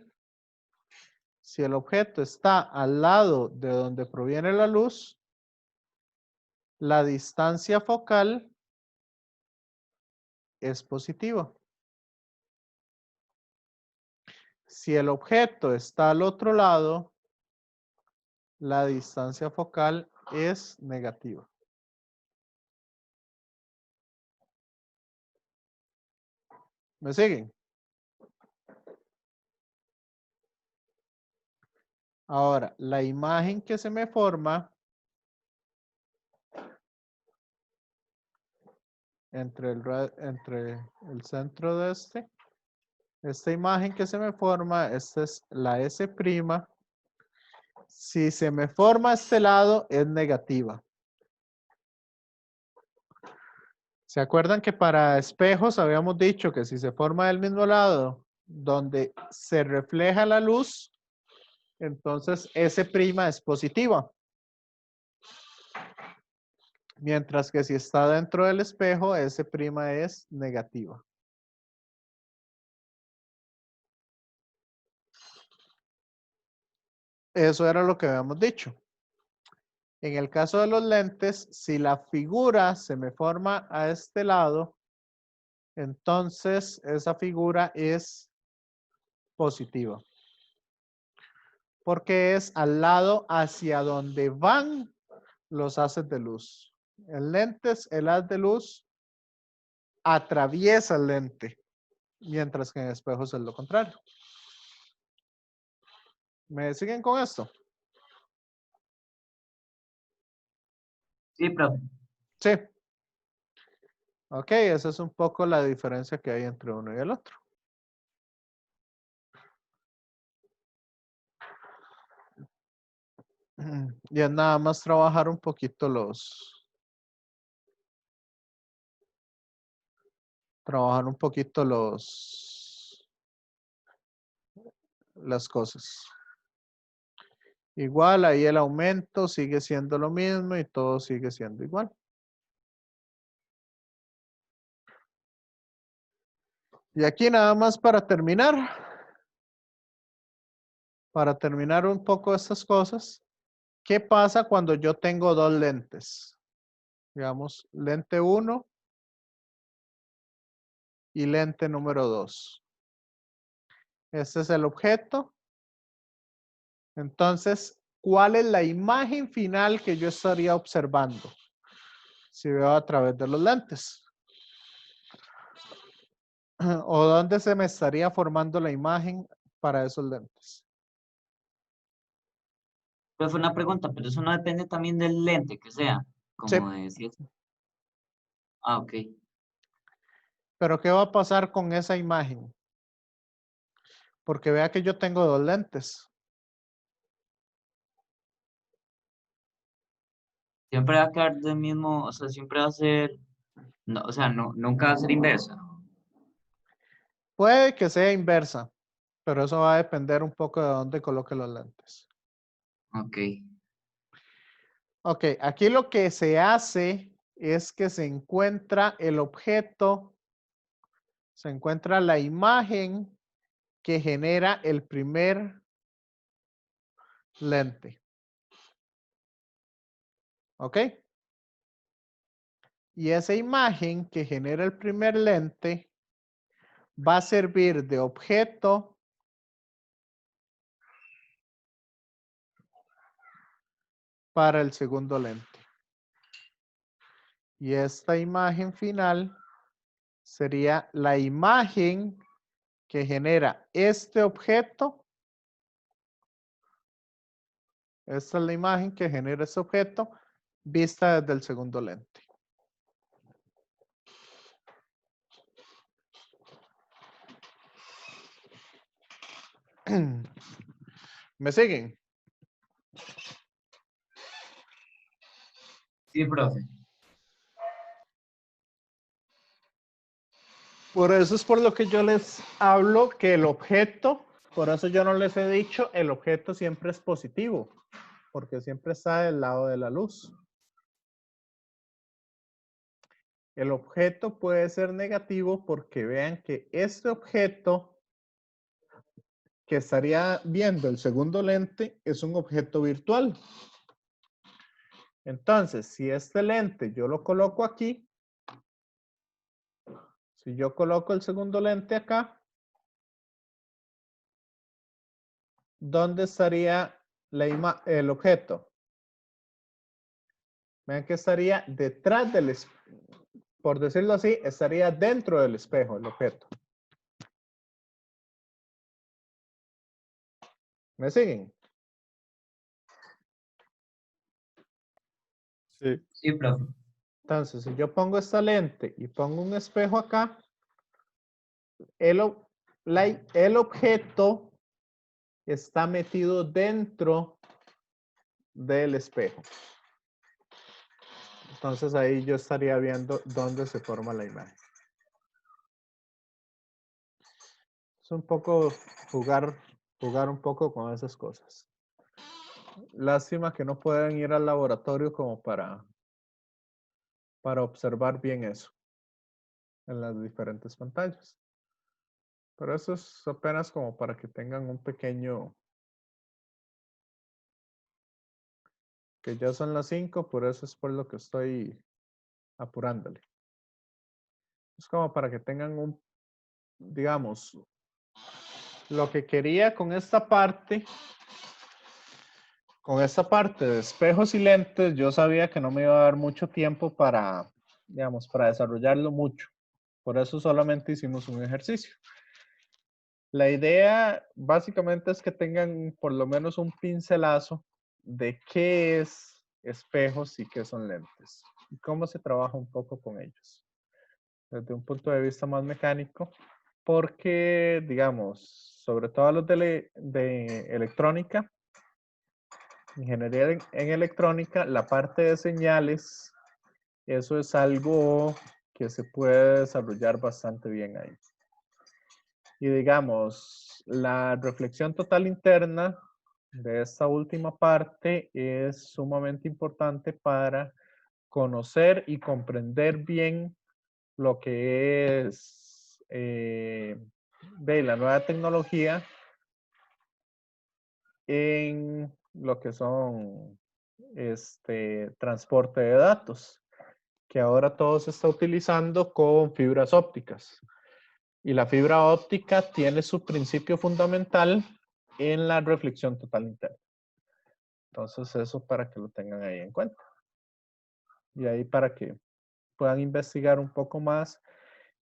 si el objeto está al lado de donde proviene la luz, la distancia focal es positiva. Si el objeto está al otro lado, la distancia focal es negativa. ¿Me siguen? Ahora, la imagen que se me forma entre el centro de esta imagen que se me forma, esta es la S'. Si se me forma a este lado, es negativa. ¿Se acuerdan que para espejos habíamos dicho que si se forma del mismo lado donde se refleja la luz, entonces S' es positiva? Mientras que si está dentro del espejo, S' es negativa. Eso era lo que habíamos dicho. En el caso de los lentes, si la figura se me forma a este lado, entonces esa figura es positiva. Porque es al lado hacia donde van los haces de luz. En lentes, el haz de luz atraviesa el lente, mientras que en espejos es lo contrario. ¿Me siguen con esto? Sí, profe. Sí. Ok, esa es un poco la diferencia que hay entre uno y el otro. Y es nada más trabajar un poquito las cosas. Igual ahí el aumento sigue siendo lo mismo y todo sigue siendo igual. Y aquí nada más para terminar un poco estas cosas, ¿qué pasa cuando yo tengo dos lentes? Digamos, lente 1 y lente número 2. Este es el objeto. Entonces, ¿cuál es la imagen final que yo estaría observando si veo a través de los lentes? ¿O dónde se me estaría formando la imagen para esos lentes? Profe, una pregunta, pero eso no depende también del lente que sea, Sí, como decía. Ah, ok. Pero ¿qué va a pasar con esa imagen? Porque vea que yo tengo dos lentes. Siempre va a quedar del mismo, o sea, siempre va a ser, no, o sea, no, nunca va a ser inversa. Puede que sea inversa, pero eso va a depender un poco de dónde coloque los lentes. Ok. Ok, aquí lo que se hace es que se encuentra el objeto, se encuentra la imagen que genera el primer lente. ¿Ok? Y esa imagen que genera el primer lente va a servir de objeto para el segundo lente. Y esta imagen final sería la imagen que genera este objeto. Esta es la imagen que genera este objeto vista desde el segundo lente. ¿Me siguen? Sí, profe. Por eso es por lo que yo les hablo que el objeto, por eso yo no les he dicho, el objeto siempre es positivo, porque siempre está del lado de la luz. El objeto puede ser negativo porque vean que este objeto que estaría viendo el segundo lente es un objeto virtual. Entonces, si este lente yo lo coloco aquí, si yo coloco el segundo lente acá, ¿dónde estaría el objeto? Vean que estaría detrás del espejo. Por decirlo así, estaría dentro del espejo el objeto. ¿Me siguen? Sí. Sí, profe. Entonces, si yo pongo esta lente y pongo un espejo acá, el objeto está metido dentro del espejo. Entonces ahí yo estaría viendo dónde se forma la imagen. Es un poco jugar un poco con esas cosas. Lástima que no pueden ir al laboratorio como para observar bien eso en las diferentes pantallas. Pero eso es apenas como para que tengan un pequeño... Que ya son las 5, por eso es por lo que estoy apurándole. Es como para que tengan un, digamos, lo que quería con esta parte de espejos y lentes, yo sabía que no me iba a dar mucho tiempo para, digamos, para desarrollarlo mucho. Por eso solamente hicimos un ejercicio. La idea básicamente es que tengan por lo menos un pincelazo de qué es espejos y qué son lentes y cómo se trabaja un poco con ellos desde un punto de vista más mecánico, porque, digamos, sobre todo los de electrónica, ingeniería en electrónica, la parte de señales, eso es algo que se puede desarrollar bastante bien ahí. Y digamos, la reflexión total interna de esta última parte es sumamente importante para conocer y comprender bien lo que es de la nueva tecnología en lo que son transporte de datos, que ahora todo se está utilizando con fibras ópticas. Y la fibra óptica tiene su principio fundamental en la reflexión total interna. Entonces, eso para que lo tengan ahí en cuenta. Y ahí para que puedan investigar un poco más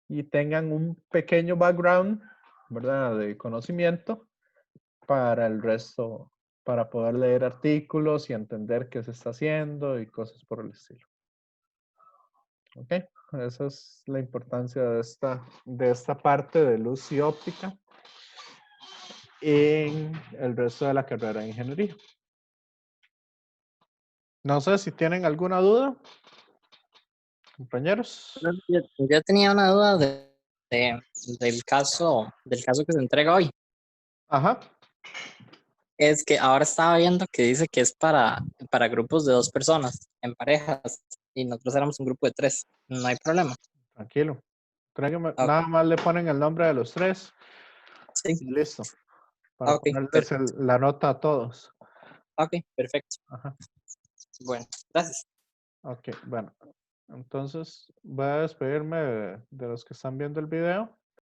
y tengan un pequeño background, ¿verdad?, de conocimiento para el resto, para poder leer artículos y entender qué se está haciendo y cosas por el estilo. ¿Ok? Esa es la importancia de esta parte de luz y óptica en el resto de la carrera de ingeniería. No sé si tienen alguna duda, compañeros. Yo tenía una duda del caso que se entrega hoy. Ajá. Es que ahora estaba viendo que dice que es para grupos de 2 personas, en parejas, y nosotros éramos un grupo de 3. No hay problema. Tranquilo. Tráigame- Ok. Nada más le ponen el nombre de los 3 Sí, y listo. Para ok, ponerles la nota a todos. ok, perfecto. Ajá. Bueno, gracias. Ok, bueno. Entonces voy a despedirme de los que están viendo el video.